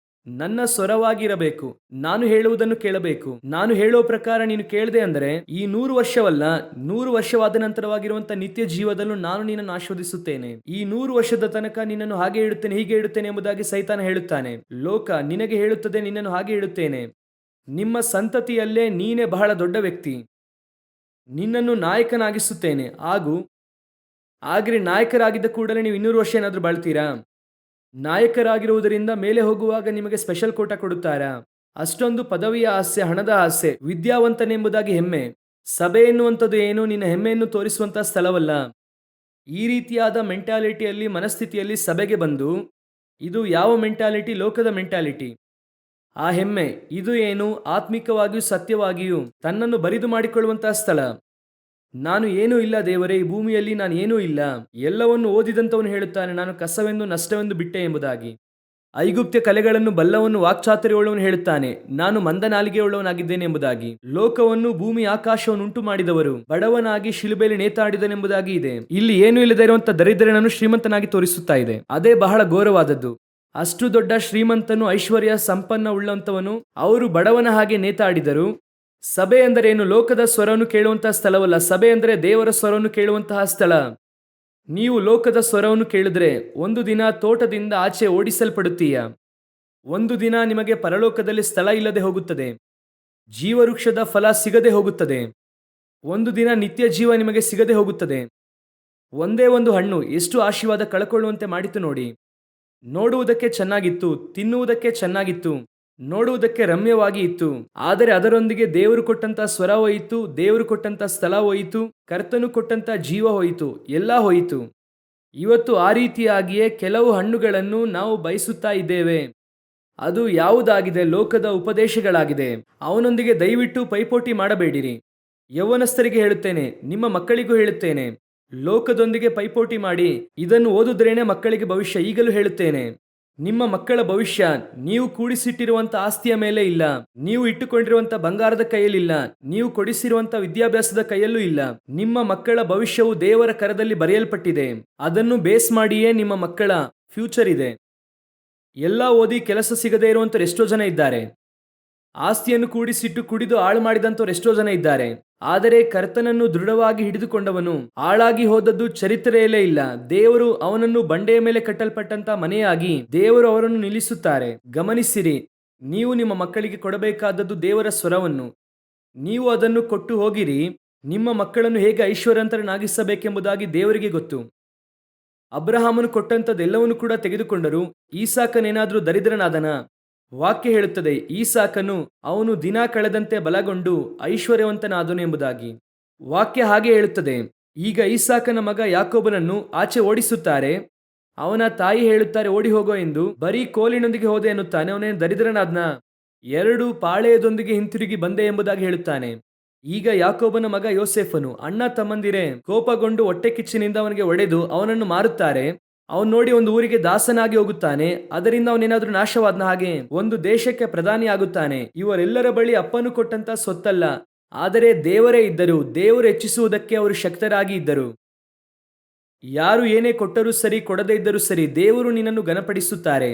ನನ್ನ ಸ್ವರವಾಗಿರಬೇಕು, ನಾನು ಹೇಳುವುದನ್ನು ಕೇಳಬೇಕು. ನಾನು ಹೇಳೋ ಪ್ರಕಾರ ನೀನು ಕೇಳದೆ ಅಂದರೆ ಈ 100 ವರ್ಷವಲ್ಲ, 100 ವರ್ಷವಾದ ನಂತರವಾಗಿರುವಂತಹ ನಿತ್ಯ ಜೀವದಲ್ಲೂ ನಾನು ನಿನ್ನನ್ನು ಆಶೀರ್ವದಿಸುತ್ತೇನೆ. ಈ 100 ವರ್ಷದ ತನಕ ನಿನ್ನನ್ನು ಹಾಗೆ ಇಡುತ್ತೇನೆ, ಹೀಗೆ ಇಡುತ್ತೇನೆ ಎಂಬುದಾಗಿ ಸೈತಾನ ಹೇಳುತ್ತಾನೆ. ಲೋಕ ನಿನಗೆ ಹೇಳುತ್ತದೆ, ನಿನ್ನನ್ನು ಹಾಗೆ ಇಡುತ್ತೇನೆ, ನಿಮ್ಮ ಸಂತತಿಯಲ್ಲೇ ನೀನೇ ಬಹಳ ದೊಡ್ಡ ವ್ಯಕ್ತಿ, ನಿನ್ನನ್ನು ನಾಯಕನಾಗಿಸುತ್ತೇನೆ. ಆಗ್ರಿ ನಾಯಕರಾಗಿದ್ದ ಕೂಡಲೇ ನೀವು 200 ವರ್ಷ ಏನಾದರೂ ಬಾಳ್ತೀರಾ? ನಾಯಕರಾಗಿರುವುದರಿಂದ ಮೇಲೆ ಹೋಗುವಾಗ ನಿಮಗೆ ಸ್ಪೆಷಲ್ ಕೋಟ ಕೊಡುತ್ತಾರಾ? ಅಷ್ಟೊಂದು ಪದವಿಯ ಆಸೆ, ಹಣದ ಆಸೆ, ವಿದ್ಯಾವಂತನೆಂಬುದಾಗಿ ಹೆಮ್ಮೆ. ಸಭೆ ಎನ್ನುವಂಥದ್ದು ಏನು ನಿನ್ನ ಹೆಮ್ಮೆಯನ್ನು ತೋರಿಸುವಂತಹ ಸ್ಥಳವಲ್ಲ. ಈ ರೀತಿಯಾದ ಮೆಂಟಾಲಿಟಿಯಲ್ಲಿ, ಮನಸ್ಥಿತಿಯಲ್ಲಿ ಸಭೆಗೆ ಬಂದು, ಇದು ಯಾವ ಮೆಂಟಾಲಿಟಿ? ಲೋಕದ ಮೆಂಟಾಲಿಟಿ. ಆ ಹೆಮ್ಮೆ ಇದು ಏನು? ಆತ್ಮಿಕವಾಗಿಯೂ ಸತ್ಯವಾಗಿಯೂ ತನ್ನನ್ನು ಬರಿದು ಮಾಡಿಕೊಳ್ಳುವಂತಹ ಸ್ಥಳ. ನಾನು ಏನೂ ಇಲ್ಲ ದೇವರೇ, ಈ ಭೂಮಿಯಲ್ಲಿ ನಾನು ಏನೂ ಇಲ್ಲ. ಎಲ್ಲವನ್ನು ಓದಿದಂಥವನು ಹೇಳುತ್ತಾನೆ, ನಾನು ಕಸವೆಂದು ನಷ್ಟವೆಂದು ಬಿಟ್ಟೆ ಎಂಬುದಾಗಿ. ಐಗುಪ್ತ್ಯ ಕಲೆಗಳನ್ನು ಬಲ್ಲವನು, ವಾಕ್ಚಾತುರ್ಯವುಳ್ಳವನು ಹೇಳುತ್ತಾನೆ, ನಾನು ಮಂದ ನಾಲಿಗೆಯುಳ್ಳವನಾಗಿದ್ದೇನೆ ಎಂಬುದಾಗಿ. ಲೋಕವನ್ನು, ಭೂಮಿ ಆಕಾಶವನ್ನು ಉಂಟು ಮಾಡಿದವರು ಬಡವನಾಗಿ ಶಿಲುಬೆಯಲ್ಲಿ ನೇತಾಡಿದನೆಂಬುದಾಗಿ ಇದೆ. ಇಲ್ಲಿ ಏನೂ ಇಲ್ಲದೆ ಇರುವಂತಹ ದರಿದ್ರನನ್ನು ಶ್ರೀಮಂತನಾಗಿ ತೋರಿಸುತ್ತಾ ಇದೆ. ಅದೇ ಬಹಳ ಘೋರವಾದದ್ದು. ಅಷ್ಟು ದೊಡ್ಡ ಶ್ರೀಮಂತನು, ಐಶ್ವರ್ಯ ಸಂಪನ್ನ ಉಳ್ಳಂತವನು, ಅವರು ಬಡವನ ಹಾಗೆ ನೇತಾಡಿದರು. ಸಭೆ ಎಂದರೇನು? ಲೋಕದ ಸ್ವರವನ್ನು ಕೇಳುವಂತಹ ಸ್ಥಳವಲ್ಲ. ಸಭೆ ಅಂದರೆ ದೇವರ ಸ್ವರವನ್ನು ಕೇಳುವಂತಹ ಸ್ಥಳ. ನೀವು ಲೋಕದ ಸ್ವರವನ್ನು ಕೇಳಿದ್ರೆ ಒಂದು ದಿನ ತೋಟದಿಂದ ಆಚೆ ಓಡಿಸಲ್ಪಡುತ್ತೀಯ. ಒಂದು ದಿನ ನಿಮಗೆ ಪರಲೋಕದಲ್ಲಿ ಸ್ಥಳ ಇಲ್ಲದೆ ಹೋಗುತ್ತದೆ. ಜೀವವೃಕ್ಷದ ಫಲ ಸಿಗದೆ ಹೋಗುತ್ತದೆ. ಒಂದು ದಿನ ನಿತ್ಯ ಜೀವ ನಿಮಗೆ ಸಿಗದೆ ಹೋಗುತ್ತದೆ. ಒಂದೇ ಒಂದು ಹಣ್ಣು ಎಷ್ಟು ಆಶೀರ್ವಾದ ಕಳ್ಕೊಳ್ಳುವಂತೆ ಮಾಡಿತು ನೋಡಿ. ನೋಡುವುದಕ್ಕೆ ಚೆನ್ನಾಗಿತ್ತು, ತಿನ್ನುವುದಕ್ಕೆ ಚೆನ್ನಾಗಿತ್ತು, ನೋಡುವುದಕ್ಕೆ ರಮ್ಯವಾಗಿ ಇತ್ತು. ಆದರೆ ಅದರೊಂದಿಗೆ ದೇವರು ಕೊಟ್ಟಂತ ಸ್ವರ ಹೋಯಿತು, ದೇವರು ಕೊಟ್ಟಂತ ಸ್ಥಳ ಹೋಯಿತು, ಕರ್ತನು ಕೊಟ್ಟಂತ ಜೀವ ಹೋಯಿತು, ಎಲ್ಲ ಹೋಯಿತು. ಇವತ್ತು ಆ ರೀತಿಯಾಗಿಯೇ ಕೆಲವು ಹಣ್ಣುಗಳನ್ನು ನಾವು ಬಯಸುತ್ತಾ ಇದ್ದೇವೆ. ಅದು ಯಾವುದಾಗಿದೆ? ಲೋಕದ ಉಪದೇಶಗಳಾಗಿದೆ. ಅವನೊಂದಿಗೆ ದಯವಿಟ್ಟು ಪೈಪೋಟಿ ಮಾಡಬೇಡಿರಿ. ಯೌವನಸ್ಥರಿಗೆ ಹೇಳುತ್ತೇನೆ, ನಿಮ್ಮ ಮಕ್ಕಳಿಗೂ ಹೇಳುತ್ತೇನೆ, ಲೋಕದೊಂದಿಗೆ ಪೈಪೋಟಿ ಮಾಡಿ. ಇದನ್ನು ಓದುದ್ರೇನೆ ಮಕ್ಕಳಿಗೆ ಭವಿಷ್ಯ. ಈಗಲೂ ಹೇಳುತ್ತೇನೆ, ನಿಮ್ಮ ಮಕ್ಕಳ ಭವಿಷ್ಯ ನೀವು ಕೂಡಿಸಿಟ್ಟಿರುವಂತ ಆಸ್ತಿಯ ಮೇಲೆ ಇಲ್ಲ, ನೀವು ಇಟ್ಟುಕೊಂಡಿರುವಂತ ಬಂಗಾರದ ಕೈಯಲ್ಲಿಲ್ಲ, ನೀವು ಕೊಡಿಸಿರುವಂತ ವಿದ್ಯಾಭ್ಯಾಸದ ಕೈಯಲ್ಲೂ ಇಲ್ಲ. ನಿಮ್ಮ ಮಕ್ಕಳ ಭವಿಷ್ಯವು ದೇವರ ಕರದಲ್ಲಿ ಬರೆಯಲ್ಪಟ್ಟಿದೆ. ಅದನ್ನು ಬೇಸ್ ಮಾಡಿಯೇ ನಿಮ್ಮ ಮಕ್ಕಳ ಫ್ಯೂಚರ್ ಇದೆ. ಎಲ್ಲ ಓದಿ ಕೆಲಸ ಸಿಗದೇ ಇರುವಂತವ್ರು ಎಷ್ಟೋ ಜನ ಇದ್ದಾರೆ. ಆಸ್ತಿಯನ್ನು ಕೂಡಿಸಿಟ್ಟು ಕುಡಿದು ಹಾಳು ಮಾಡಿದಂಥವ್ರು ಎಷ್ಟೋ ಜನ ಇದ್ದಾರೆ. ಆದರೆ ಕರ್ತನನ್ನು ದೃಢವಾಗಿ ಹಿಡಿದುಕೊಂಡವನು ಹಾಳಾಗಿ ಹೋದದ್ದು ಚರಿತ್ರೆಯಲ್ಲೇ ಇಲ್ಲ. ದೇವರು ಅವನನ್ನು ಬಂಡೆಯ ಮೇಲೆ ಕಟ್ಟಲ್ಪಟ್ಟಂತ ಮನೆಯಾಗಿ ದೇವರು ಅವರನ್ನು ನಿಲ್ಲಿಸುತ್ತಾರೆ. ಗಮನಿಸಿರಿ, ನೀವು ನಿಮ್ಮ ಮಕ್ಕಳಿಗೆ ಕೊಡಬೇಕಾದದ್ದು ದೇವರ ಸ್ವರವನ್ನು. ನೀವು ಅದನ್ನು ಕೊಟ್ಟು ಹೋಗಿರಿ. ನಿಮ್ಮ ಮಕ್ಕಳನ್ನು ಹೇಗೆ ಐಶ್ವರ್ಯವಂತರನ್ನಾಗಿಸಬೇಕೆಂಬುದಾಗಿ ದೇವರಿಗೆ ಗೊತ್ತು. ಅಬ್ರಹಾಮನು ಕೊಟ್ಟಂತದ್ದೆಲ್ಲವನ್ನು ಕೂಡ ತೆಗೆದುಕೊಂಡರು. ಈಸಾಕನೇನಾದ್ರೂ ದರಿದ್ರನಾದನ? ವಾಕ್ಯ ಹೇಳುತ್ತದೆ, ಈಸಾಕನು ಅವನು ದಿನ ಕಳೆದಂತೆ ಬಲಗೊಂಡು ಐಶ್ವರ್ಯವಂತನಾದನು ಎಂಬುದಾಗಿ. ವಾಕ್ಯ ಹಾಗೆ ಹೇಳುತ್ತದೆ. ಈಗ ಈಸಾಕನ ಮಗ ಯಾಕೋಬನನ್ನು ಆಚೆ ಓಡಿಸುತ್ತಾರೆ. ಅವನ ತಾಯಿ ಹೇಳುತ್ತಾರೆ, ಓಡಿ ಹೋಗೋ ಎಂದು. ಬರೀ ಕೋಲಿನೊಂದಿಗೆ ಹೋದೆ ಎನ್ನುತ್ತಾನೆ. ಅವನೇನು ದರಿದ್ರನಾದ್ನ? 2 ಪಾಳೆಯದೊಂದಿಗೆ ಹಿಂತಿರುಗಿ ಬಂದೆ ಎಂಬುದಾಗಿ ಹೇಳುತ್ತಾನೆ. ಈಗ ಯಾಕೋಬನ ಮಗ ಯೋಸೇಫನು, ಅಣ್ಣ ತಮ್ಮಂದಿರೇ ಕೋಪಗೊಂಡು ಹೊಟ್ಟೆ ಕಿಚ್ಚಿನಿಂದ ಅವನಿಗೆ ಹೊಡೆದು ಅವನನ್ನು ಮಾರುತ್ತಾರೆ. ಅವನು ನೋಡಿ ಒಂದು ಊರಿಗೆ ದಾಸನಾಗಿ ಹೋಗುತ್ತಾನೆ. ಅದರಿಂದ ಅವನೇನಾದ್ರೂ ನಾಶವಾದನ? ಹಾಗೆ ಒಂದು ದೇಶಕ್ಕೆ ಪ್ರಧಾನಿ ಆಗುತ್ತಾನೆ. ಇವರೆಲ್ಲರ ಬಳಿ ಅಪ್ಪನು ಕೊಟ್ಟಂತ ಸೊತ್ತಲ್ಲ, ಆದರೆ ದೇವರೇ ಇದ್ದರು. ದೇವರು ಹೆಚ್ಚಿಸುವುದಕ್ಕೆ ಅವರು ಶಕ್ತರಾಗಿ ಇದ್ದರು. ಯಾರು ಏನೇ ಕೊಟ್ಟರೂ ಸರಿ, ಕೊಡದೇ ಇದ್ದರೂ ಸರಿ, ದೇವರು ನಿನ್ನನ್ನು ಘನಪಡಿಸುತ್ತಾರೆ.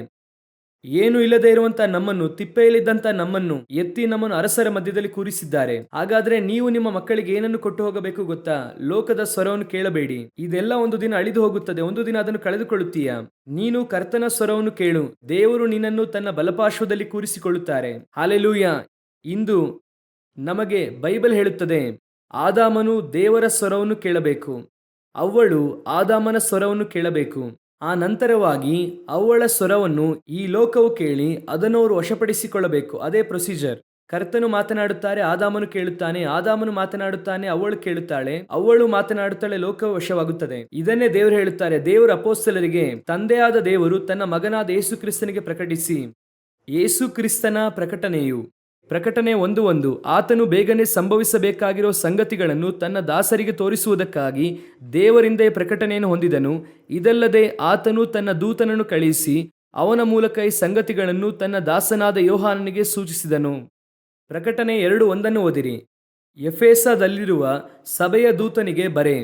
ಏನು ಇಲ್ಲದೆ ಇರುವಂತ ನಮ್ಮನ್ನು, ತಿಪ್ಪೆಯಲ್ಲಿದ್ದಂತ ನಮ್ಮನ್ನು ಎತ್ತಿ ನಮ್ಮನ್ನು ಅರಸರ ಮಧ್ಯದಲ್ಲಿ ಕೂರಿಸಿದ್ದಾರೆ. ಹಾಗಾದ್ರೆ ನೀವು ನಿಮ್ಮ ಮಕ್ಕಳಿಗೆ ಏನನ್ನು ಕೊಟ್ಟು ಹೋಗಬೇಕು ಗೊತ್ತಾ? ಲೋಕದ ಸ್ವರವನ್ನು ಕೇಳಬೇಡಿ. ಇದೆಲ್ಲ ಒಂದು ದಿನ ಅಳಿದು ಹೋಗುತ್ತದೆ. ಒಂದು ದಿನ ಅದನ್ನು ಕಳೆದುಕೊಳ್ಳುತ್ತೀಯ. ನೀನು ಕರ್ತನ ಸ್ವರವನ್ನು ಕೇಳು. ದೇವರು ನಿನ್ನನ್ನು ತನ್ನ ಬಲಪಾರ್ಶ್ವದಲ್ಲಿ ಕೂರಿಸಿಕೊಳ್ಳುತ್ತಾರೆ. ಹಾಲೆಲೂಯ. ಇಂದು ನಮಗೆ ಬೈಬಲ್ ಹೇಳುತ್ತದೆ, ಆದಾಮನು ದೇವರ ಸ್ವರವನ್ನು ಕೇಳಬೇಕು, ಅವ್ವಳು ಆದಾಮನ ಸ್ವರವನ್ನು ಕೇಳಬೇಕು. ಆ ನಂತರವಾಗಿ ಅವಳ ಸ್ವರವನ್ನು ಈ ಲೋಕವು ಕೇಳಿ ಅದನ್ನು ಅವರು ವಶಪಡಿಸಿಕೊಳ್ಳಬೇಕು. ಅದೇ ಪ್ರೊಸೀಜರ್. ಕರ್ತನು ಮಾತನಾಡುತ್ತಾರೆ, ಆದಾಮನು ಕೇಳುತ್ತಾನೆ. ಆದಾಮನು ಮಾತನಾಡುತ್ತಾನೆ, ಅವಳು ಕೇಳುತ್ತಾಳೆ. ಅವಳು ಮಾತನಾಡುತ್ತಾಳೆ, ಲೋಕವು ವಶವಾಗುತ್ತದೆ. ಇದನ್ನೇ ದೇವರು ಹೇಳುತ್ತಾರೆ. ದೇವರು ಅಪೊಸ್ತಲರಿಗೆ, ತಂದೆಯಾದ ದೇವರು ತನ್ನ ಮಗನಾದ ಯೇಸು ಕ್ರಿಸ್ತನಿಗೆ ಪ್ರಕಟಿಸಿ, ಯೇಸು ಕ್ರಿಸ್ತನ ಪ್ರಕಟಣೆ 1:1 ಆತನು ಬೇಗನೆ ಸಂಭವಿಸಬೇಕಾಗಿರೋ ಸಂಗತಿಗಳನ್ನು ತನ್ನ ದಾಸರಿಗೆ ತೋರಿಸುವುದಕ್ಕಾಗಿ ದೇವರಿಂದ ಈ ಪ್ರಕಟಣೆಯನ್ನು ಹೊಂದಿದನು. ಇದಲ್ಲದೆ ಆತನು ತನ್ನ ದೂತನನ್ನು ಕಳುಹಿಸಿ ಅವನ ಮೂಲಕ ಈ ಸಂಗತಿಗಳನ್ನು ತನ್ನ ದಾಸನಾದ ಯೋಹಾನನಿಗೆ ಸೂಚಿಸಿದನು. ಪ್ರಕಟಣೆ 2:1 ಓದಿರಿ. ಎಫೆಸದಲ್ಲಿರುವ ಸಭೆಯ ದೂತನಿಗೆ ಬರೆ.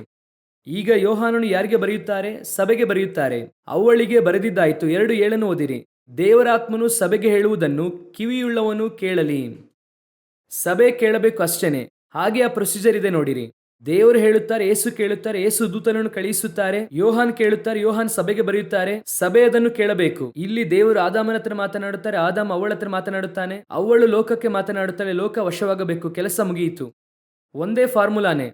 ಈಗ ಯೋಹಾನನು ಯಾರಿಗೆ ಬರೆಯುತ್ತಾರೆ? ಸಭೆಗೆ ಬರೆಯುತ್ತಾರೆ. ಅವಳಿಗೆ ಬರೆದಿದ್ದಾಯಿತು. 2:7 ಓದಿರಿ. ದೇವರಾತ್ಮನು ಸಭೆಗೆ ಹೇಳುವುದನ್ನು ಕಿವಿಯುಳ್ಳವನು ಕೇಳಲಿ. ಸಭೆ ಕೇಳಬೇಕು ಅಷ್ಟೇನೆ. ಹಾಗೆ ಆ ಪ್ರೊಸೀಜರ್ ಇದೆ ನೋಡಿರಿ. ದೇವರು ಹೇಳುತ್ತಾರೆ, ಯೇಸು ಕೇಳುತ್ತಾರೆ, ಯೇಸು ದೂತನನ್ನು ಕಳುಹಿಸುತ್ತಾರೆ, ಯೋಹಾನ್ ಕೇಳುತ್ತಾರೆ, ಯೋಹಾನ್ ಸಭೆಗೆ ಬರೆಯುತ್ತಾರೆ, ಸಭೆ ಅದನ್ನು ಕೇಳಬೇಕು. ಇಲ್ಲಿ ದೇವರು ಆದಾಮನ ಹತ್ರ ಮಾತನಾಡುತ್ತಾರೆ, ಆದಾಮ ಅವಳ ಹತ್ರ ಮಾತನಾಡುತ್ತಾನೆ, ಅವಳು ಲೋಕಕ್ಕೆ ಮಾತನಾಡುತ್ತಾಳೆ, ಲೋಕ ವಶವಾಗಬೇಕು, ಕೆಲಸ ಮುಗಿಯಿತು. ಒಂದೇ ಫಾರ್ಮುಲಾನೇ.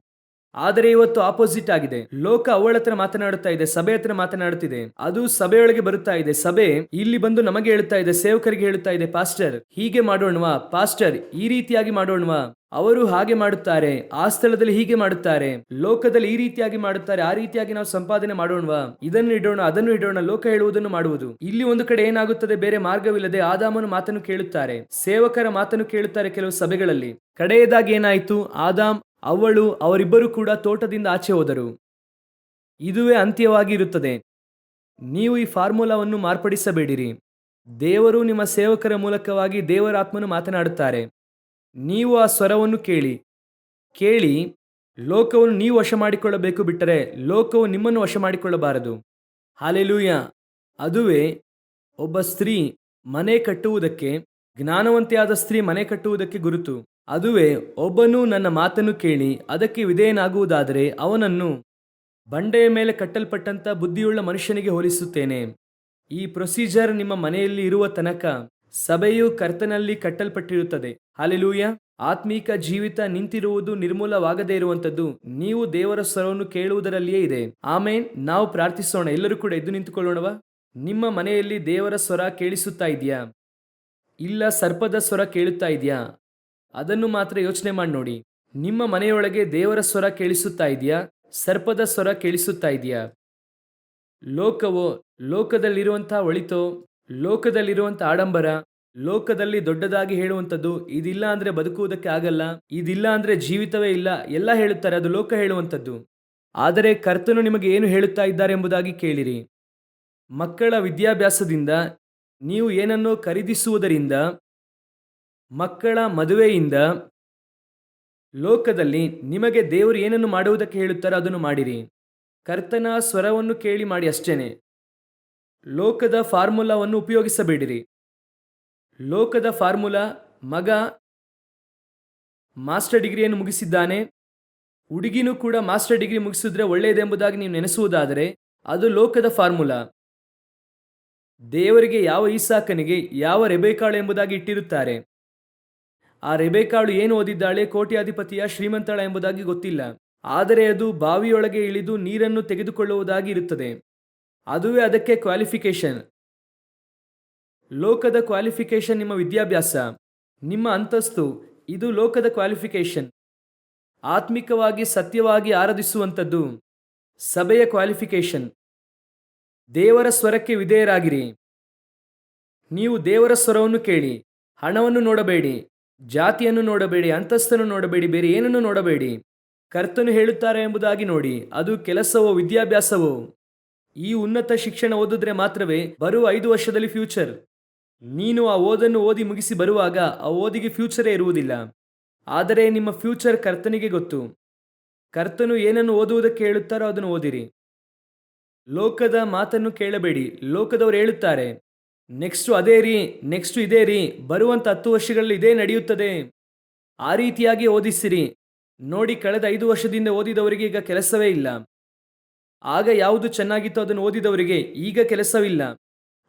ಆದರೆ ಇವತ್ತು ಆಪೋಸಿಟ್ ಆಗಿದೆ. ಲೋಕ ಅವಳ ಹತ್ರ ಮಾತನಾಡುತ್ತಾ ಇದೆ, ಸಭೆ ಹತ್ರ ಮಾತನಾಡುತ್ತಿದೆ. ಅದು ಸಭೆಯೊಳಗೆ ಬರುತ್ತಾ ಇದೆ. ಸಭೆ ಇಲ್ಲಿ ಬಂದು ನಮಗೆ ಹೇಳುತ್ತಾ ಇದೆ, ಸೇವಕರಿಗೆ ಹೇಳುತ್ತಾ ಇದೆ, ಪಾಸ್ಟರ್ ಹೀಗೆ ಮಾಡೋಣವಾ, ಪಾಸ್ಟರ್ ಈ ರೀತಿಯಾಗಿ ಮಾಡೋಣವಾ, ಅವರು ಹಾಗೆ ಮಾಡುತ್ತಾರೆ, ಆ ಸ್ಥಳದಲ್ಲಿ ಹೀಗೆ ಮಾಡುತ್ತಾರೆ, ಲೋಕದಲ್ಲಿ ಈ ರೀತಿಯಾಗಿ ಮಾಡುತ್ತಾರೆ, ಆ ರೀತಿಯಾಗಿ ನಾವು ಸಂಪಾದನೆ ಮಾಡೋಣವಾ, ಇದನ್ನು ಇಡೋಣ, ಅದನ್ನು ಇಡೋಣ, ಲೋಕ ಹೇಳುವುದನ್ನು ಮಾಡುವುದು. ಇಲ್ಲಿ ಒಂದು ಕಡೆ ಏನಾಗುತ್ತದೆ, ಬೇರೆ ಮಾರ್ಗವಿಲ್ಲದೆ ಆದಾಮನ ಮಾತನ್ನು ಕೇಳುತ್ತಾರೆ, ಸೇವಕರ ಮಾತನ್ನು ಕೇಳುತ್ತಾರೆ ಕೆಲವು ಸಭೆಗಳಲ್ಲಿ. ಕಡೆಯದಾಗಿ ಏನಾಯಿತು? ಆದಾಮ್ ಅವಳು ಅವರಿಬ್ಬರು ಕೂಡ ತೋಟದಿಂದ ಆಚೆ ಹೋದರು. ಇದುವೇ ಅಂತ್ಯವಾಗಿ ಇರುತ್ತದೆ. ನೀವು ಈ ಫಾರ್ಮುಲಾವನ್ನು ಮಾರ್ಪಡಿಸಬೇಡಿರಿ. ದೇವರು ನಿಮ್ಮ ಸೇವಕರ ಮೂಲಕವಾಗಿ ದೇವರಾತ್ಮನು ಮಾತನಾಡುತ್ತಾರೆ. ನೀವು ಆ ಸ್ವರವನ್ನು ಕೇಳಿ ಲೋಕವನ್ನು ನೀವು ವಶ ಮಾಡಿಕೊಳ್ಳಬೇಕು, ಬಿಟ್ಟರೆ ಲೋಕವು ನಿಮ್ಮನ್ನು ವಶ ಮಾಡಿಕೊಳ್ಳಬಾರದು. ಹಾಲೆಲೂಯ. ಅದುವೇ ಒಬ್ಬ ಸ್ತ್ರೀ ಮನೆ ಕಟ್ಟುವುದಕ್ಕೆ, ಜ್ಞಾನವಂತೆಯಾದ ಸ್ತ್ರೀ ಮನೆ ಕಟ್ಟುವುದಕ್ಕೆ ಗುರುತು. ಅದುವೇ ಒಬ್ಬನು ನನ್ನ ಮಾತನ್ನು ಕೇಳಿ ಅದಕ್ಕೆ ವಿಧೇಯನಾಗುವುದಾದರೆ ಅವನನ್ನು ಬಂಡೆಯ ಮೇಲೆ ಕಟ್ಟಲ್ಪಟ್ಟಂತ ಬುದ್ಧಿಯುಳ್ಳ ಮನುಷ್ಯನಿಗೆ ಹೋಲಿಸುತ್ತೇನೆ. ಈ ಪ್ರೊಸೀಜರ್ ನಿಮ್ಮ ಮನೆಯಲ್ಲಿ ಇರುವ ತನಕ ಸಭೆಯು ಕರ್ತನಲ್ಲಿ ಕಟ್ಟಲ್ಪಟ್ಟಿರುತ್ತದೆ. ಹಾಲೆಲೂಯ. ಆತ್ಮೀಕ ಜೀವಿತ ನಿಂತಿರುವುದು ನಿರ್ಮೂಲವಾಗದೇ ಇರುವಂತದ್ದು ನೀವು ದೇವರ ಸ್ವರವನ್ನು ಕೇಳುವುದರಲ್ಲಿಯೇ ಇದೆ. ಆಮೇನ್. ನಾವು ಪ್ರಾರ್ಥಿಸೋಣ. ಎಲ್ಲರೂ ಕೂಡ ಎದ್ದು ನಿಂತುಕೊಳ್ಳೋಣವಾ? ನಿಮ್ಮ ಮನೆಯಲ್ಲಿ ದೇವರ ಸ್ವರ ಕೇಳಿಸುತ್ತಾ ಇದೆಯಾ? ಇಲ್ಲ ಸರ್ಪದ ಸ್ವರ ಕೇಳುತ್ತಾ ಇದೆಯಾ? ಅದನ್ನು ಮಾತ್ರ ಯೋಚನೆ ಮಾಡಿ ನೋಡಿ. ನಿಮ್ಮ ಮನೆಯೊಳಗೆ ದೇವರ ಸ್ವರ ಕೇಳಿಸುತ್ತಾ ಇದೆಯಾ? ಸರ್ಪದ ಸ್ವರ ಕೇಳಿಸುತ್ತಾ ಇದೆಯಾ? ಲೋಕವೋ, ಲೋಕದಲ್ಲಿರುವಂತಹ ಒಳಿತೋ, ಲೋಕದಲ್ಲಿರುವಂಥ ಆಡಂಬರ, ಲೋಕದಲ್ಲಿ ದೊಡ್ಡದಾಗಿ ಹೇಳುವಂಥದ್ದು, ಇದಿಲ್ಲ ಅಂದ್ರೆ ಬದುಕುವುದಕ್ಕೆ ಆಗಲ್ಲ, ಇದಿಲ್ಲ ಅಂದ್ರೆ ಜೀವಿತವೇ ಇಲ್ಲ, ಎಲ್ಲ ಹೇಳುತ್ತಾರೆ. ಅದು ಲೋಕ ಹೇಳುವಂಥದ್ದು. ಆದರೆ ಕರ್ತನು ನಿಮಗೆ ಏನು ಹೇಳುತ್ತಾ ಇದ್ದಾರೆ ಎಂಬುದಾಗಿ ಕೇಳಿರಿ. ಮಕ್ಕಳ ವಿದ್ಯಾಭ್ಯಾಸದಿಂದ, ನೀವು ಏನನ್ನೋ ಖರೀದಿಸುವುದರಿಂದ, ಮಕ್ಕಳ ಮದುವೆಯಿಂದ, ಲೋಕದಲ್ಲಿ ನಿಮಗೆ ದೇವರು ಏನನ್ನು ಮಾಡುವುದಕ್ಕೆ ಹೇಳುತ್ತಾರೋ ಅದನ್ನು ಮಾಡಿರಿ. ಕರ್ತನ ಸ್ವರವನ್ನು ಕೇಳಿ ಮಾಡಿ ಅಷ್ಟೇನೆ. ಲೋಕದ ಫಾರ್ಮುಲಾವನ್ನು ಉಪಯೋಗಿಸಬೇಡಿರಿ. ಲೋಕದ ಫಾರ್ಮುಲಾ, ಮಗ ಮಾಸ್ಟರ್ ಡಿಗ್ರಿಯನ್ನು ಮುಗಿಸಿದ್ದಾನೆ, ಹುಡುಗಿನೂ ಕೂಡ ಮಾಸ್ಟರ್ ಡಿಗ್ರಿ ಮುಗಿಸಿದ್ರೆ ಒಳ್ಳೆಯದೆಂಬುದಾಗಿ ನೀವು ನೆನೆಸುವುದಾದರೆ ಅದು ಲೋಕದ ಫಾರ್ಮುಲಾ. ದೇವರಿಗೆ ಯಾವ ಈಸಾಕನಿಗೆ ಯಾವ ರೆಬೆಕಾಳು ಎಂಬುದಾಗಿ ಇಟ್ಟಿರುತ್ತಾರೆ. ಆ ರೆಬೆಕಾಳು ಏನು ಓದಿದ್ದಾಳೆ, ಕೋಟ್ಯಾಧಿಪತಿಯ ಶ್ರೀಮಂತಳ ಎಂಬುದಾಗಿ ಗೊತ್ತಿಲ್ಲ. ಆದರೆ ಅದು ಬಾವಿಯೊಳಗೆ ಇಳಿದು ನೀರನ್ನು ತೆಗೆದುಕೊಳ್ಳುವುದಾಗಿ ಇರುತ್ತದೆ. ಅದುವೇ ಅದಕ್ಕೆ ಕ್ವಾಲಿಫಿಕೇಶನ್. ಲೋಕದ ಕ್ವಾಲಿಫಿಕೇಶನ್ ನಿಮ್ಮ ವಿದ್ಯಾಭ್ಯಾಸ, ನಿಮ್ಮ ಅಂತಸ್ತು, ಇದು ಲೋಕದ ಕ್ವಾಲಿಫಿಕೇಶನ್. ಆತ್ಮಿಕವಾಗಿ ಸತ್ಯವಾಗಿ ಆರಾಧಿಸುವಂಥದ್ದು ಸಭೆಯ ಕ್ವಾಲಿಫಿಕೇಶನ್. ದೇವರ ಸ್ವರಕ್ಕೆ ವಿಧೇಯರಾಗಿರಿ. ನೀವು ದೇವರ ಸ್ವರವನ್ನು ಕೇಳಿ. ಹಣವನ್ನು ನೋಡಬೇಡಿ, ಜಾತಿಯನ್ನು ನೋಡಬೇಡಿ, ಅಂತಸ್ತನ್ನು ನೋಡಬೇಡಿ, ಬೇರೆ ಏನನ್ನು ನೋಡಬೇಡಿ. ಕರ್ತನು ಹೇಳುತ್ತಾರೆ ಎಂಬುದಾಗಿ ನೋಡಿ. ಅದು ಕೆಲಸವೋ ವಿದ್ಯಾಭ್ಯಾಸವೋ, ಈ ಉನ್ನತ ಶಿಕ್ಷಣ ಓದಿದ್ರೆ ಮಾತ್ರವೇ ಬರುವ 5 ವರ್ಷದಲ್ಲಿ ಫ್ಯೂಚರ್. ನೀನು ಆ ಓದನ್ನು ಓದಿ ಮುಗಿಸಿ ಬರುವಾಗ ಆ ಓದಿಗೆ ಫ್ಯೂಚರೇ ಇರುವುದಿಲ್ಲ. ಆದರೆ ನಿಮ್ಮ ಫ್ಯೂಚರ್ ಕರ್ತನಿಗೆ ಗೊತ್ತು. ಕರ್ತನು ಏನನ್ನು ಓದುವುದಕ್ಕೆ ಹೇಳುತ್ತಾರೋ ಅದನ್ನು ಓದಿರಿ. ಲೋಕದ ಮಾತನ್ನು ಕೇಳಬೇಡಿ. ಲೋಕದವರು ಹೇಳುತ್ತಾರೆ, ನೆಕ್ಸ್ಟು ಅದೇ ರೀ, ನೆಕ್ಸ್ಟು ಇದೇ ರೀ, ಬರುವಂಥ 10 ವರ್ಷಗಳಲ್ಲಿ ಇದೇ ನಡೆಯುತ್ತದೆ, ಆ ರೀತಿಯಾಗಿ ಓದಿಸಿರಿ. ನೋಡಿ, ಕಳೆದ 5 ವರ್ಷದಿಂದ ಓದಿದವರಿಗೆ ಈಗ ಕೆಲಸವೇ ಇಲ್ಲ. ಆಗ ಯಾವುದು ಚೆನ್ನಾಗಿತ್ತೋ ಅದನ್ನು ಓದಿದವರಿಗೆ ಈಗ ಕೆಲಸವಿಲ್ಲ.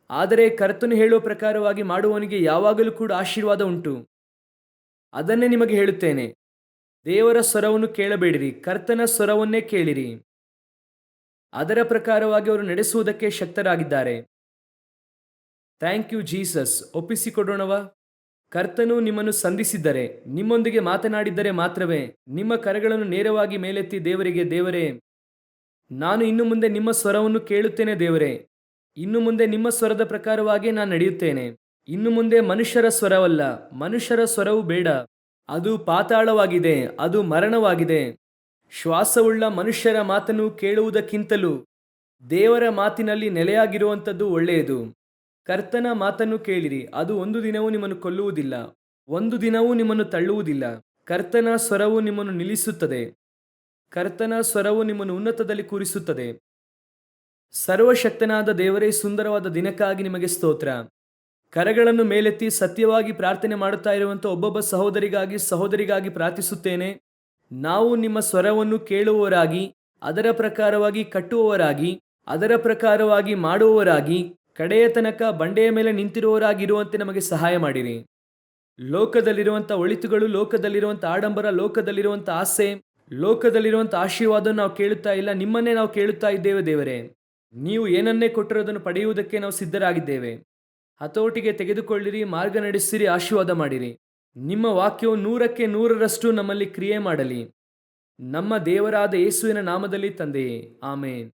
ಆದರೆ ಕರ್ತನು ಹೇಳುವ ಪ್ರಕಾರವಾಗಿ ಮಾಡುವವನಿಗೆ ಯಾವಾಗಲೂ ಕೂಡ ಆಶೀರ್ವಾದ ಉಂಟು. ಅದನ್ನೇ ನಿಮಗೆ ಹೇಳುತ್ತೇನೆ. ದೇವರ ಸ್ವರವನ್ನು ಕೇಳಬೇಡಿರಿ, ಕರ್ತನ ಸ್ವರವನ್ನೇ ಕೇಳಿರಿ. ಅದರ ಪ್ರಕಾರವಾಗಿ ಅವರು ನಡೆಸುವುದಕ್ಕೆ ಶಕ್ತರಾಗಿದ್ದಾರೆ. Thank you Jesus. ಒಪ್ಪಿಸಿಕೊಡೋಣವಾ? ಕರ್ತನು ನಿಮ್ಮನ್ನು ಸಂಧಿಸಿದ್ದರೆ, ನಿಮ್ಮೊಂದಿಗೆ ಮಾತನಾಡಿದ್ದರೆ ಮಾತ್ರವೇ ನಿಮ್ಮ ಕರಗಳನ್ನು ನೇರವಾಗಿ ಮೇಲೆತ್ತಿ ದೇವರಿಗೆ, ದೇವರೇ, ನಾನು ಇನ್ನು ಮುಂದೆ ನಿಮ್ಮ ಸ್ವರವನ್ನು ಕೇಳುತ್ತೇನೆ ದೇವರೇ, ಇನ್ನು ಮುಂದೆ ನಿಮ್ಮ ಸ್ವರದ ಪ್ರಕಾರವಾಗಿ ನಾನು ನಡೆಯುತ್ತೇನೆ. ಇನ್ನು ಮುಂದೆ ಮನುಷ್ಯರ ಸ್ವರವಲ್ಲ, ಮನುಷ್ಯರ ಸ್ವರವು ಬೇಡ. ಅದು ಪಾತಾಳವಾಗಿದೆ, ಅದು ಮರಣವಾಗಿದೆ. ಶ್ವಾಸವುಳ್ಳ ಮನುಷ್ಯರ ಮಾತನ್ನು ಕೇಳುವುದಕ್ಕಿಂತಲೂ ದೇವರ ಮಾತಿನಲ್ಲಿ ನೆಲೆಯಾಗಿರುವಂಥದ್ದು ಒಳ್ಳೆಯದು. ಕರ್ತನ ಮಾತನ್ನು ಕೇಳಿರಿ. ಅದು ಒಂದು ದಿನವೂ ನಿಮ್ಮನ್ನು ಕೊಲ್ಲುವುದಿಲ್ಲ, ಒಂದು ದಿನವೂ ನಿಮ್ಮನ್ನು ತಳ್ಳುವುದಿಲ್ಲ. ಕರ್ತನ ಸ್ವರವು ನಿಮ್ಮನ್ನು ನಿಲ್ಲಿಸುತ್ತದೆ. ಕರ್ತನ ಸ್ವರವು ನಿಮ್ಮನ್ನು ಉನ್ನತದಲ್ಲಿ ಕೂರಿಸುತ್ತದೆ. ಸರ್ವಶಕ್ತನಾದ ದೇವರೇ, ಸುಂದರವಾದ ದಿನಕ್ಕಾಗಿ ನಿಮಗೆ ಸ್ತೋತ್ರ. ಕರಗಳನ್ನು ಮೇಲೆತ್ತಿ ಸತ್ಯವಾಗಿ ಪ್ರಾರ್ಥನೆ ಮಾಡುತ್ತಾ ಇರುವಂಥ ಒಬ್ಬೊಬ್ಬ ಸಹೋದರಿಗಾಗಿ ಪ್ರಾರ್ಥಿಸುತ್ತೇನೆ. ನಾವು ನಿಮ್ಮ ಸ್ವರವನ್ನು ಕೇಳುವವರಾಗಿ, ಅದರ ಪ್ರಕಾರವಾಗಿ ಕಟ್ಟುವವರಾಗಿ, ಅದರ ಪ್ರಕಾರವಾಗಿ ಮಾಡುವವರಾಗಿ, ಕಡೆಯ ತನಕ ಬಂಡೆಯ ಮೇಲೆ ನಿಂತಿರುವವರಾಗಿರುವಂತೆ ನಮಗೆ ಸಹಾಯ ಮಾಡಿರಿ. ಲೋಕದಲ್ಲಿರುವಂಥ ಒಳಿತುಗಳು, ಲೋಕದಲ್ಲಿರುವಂಥ ಆಡಂಬರ, ಲೋಕದಲ್ಲಿರುವಂಥ ಆಸೆ, ಲೋಕದಲ್ಲಿರುವಂಥ ಆಶೀರ್ವಾದವನ್ನು ನಾವು ಕೇಳುತ್ತಾ ಇಲ್ಲ, ನಿಮ್ಮನ್ನೇ ನಾವು ಕೇಳುತ್ತಾ ಇದ್ದೇವೆ ದೇವರೇ. ನೀವು ಏನನ್ನೇ ಕೊಟ್ಟರೂ ಅದನ್ನು ಪಡೆಯುವುದಕ್ಕೆ ನಾವು ಸಿದ್ಧರಾಗಿದ್ದೇವೆ. ಹತೋಟಿಗೆ ತೆಗೆದುಕೊಳ್ಳಿರಿ, ಮಾರ್ಗ ನಡೆಸಿರಿ, ಆಶೀರ್ವಾದ ಮಾಡಿರಿ. ನಿಮ್ಮ ವಾಕ್ಯವು 100% ನಮ್ಮಲ್ಲಿ ಕ್ರಿಯೆ ಮಾಡಲಿ. ನಮ್ಮ ದೇವರಾದ ಯೇಸುವಿನ ನಾಮದಲ್ಲಿ ತಂದೆಯೇ, ಆಮೇನ್.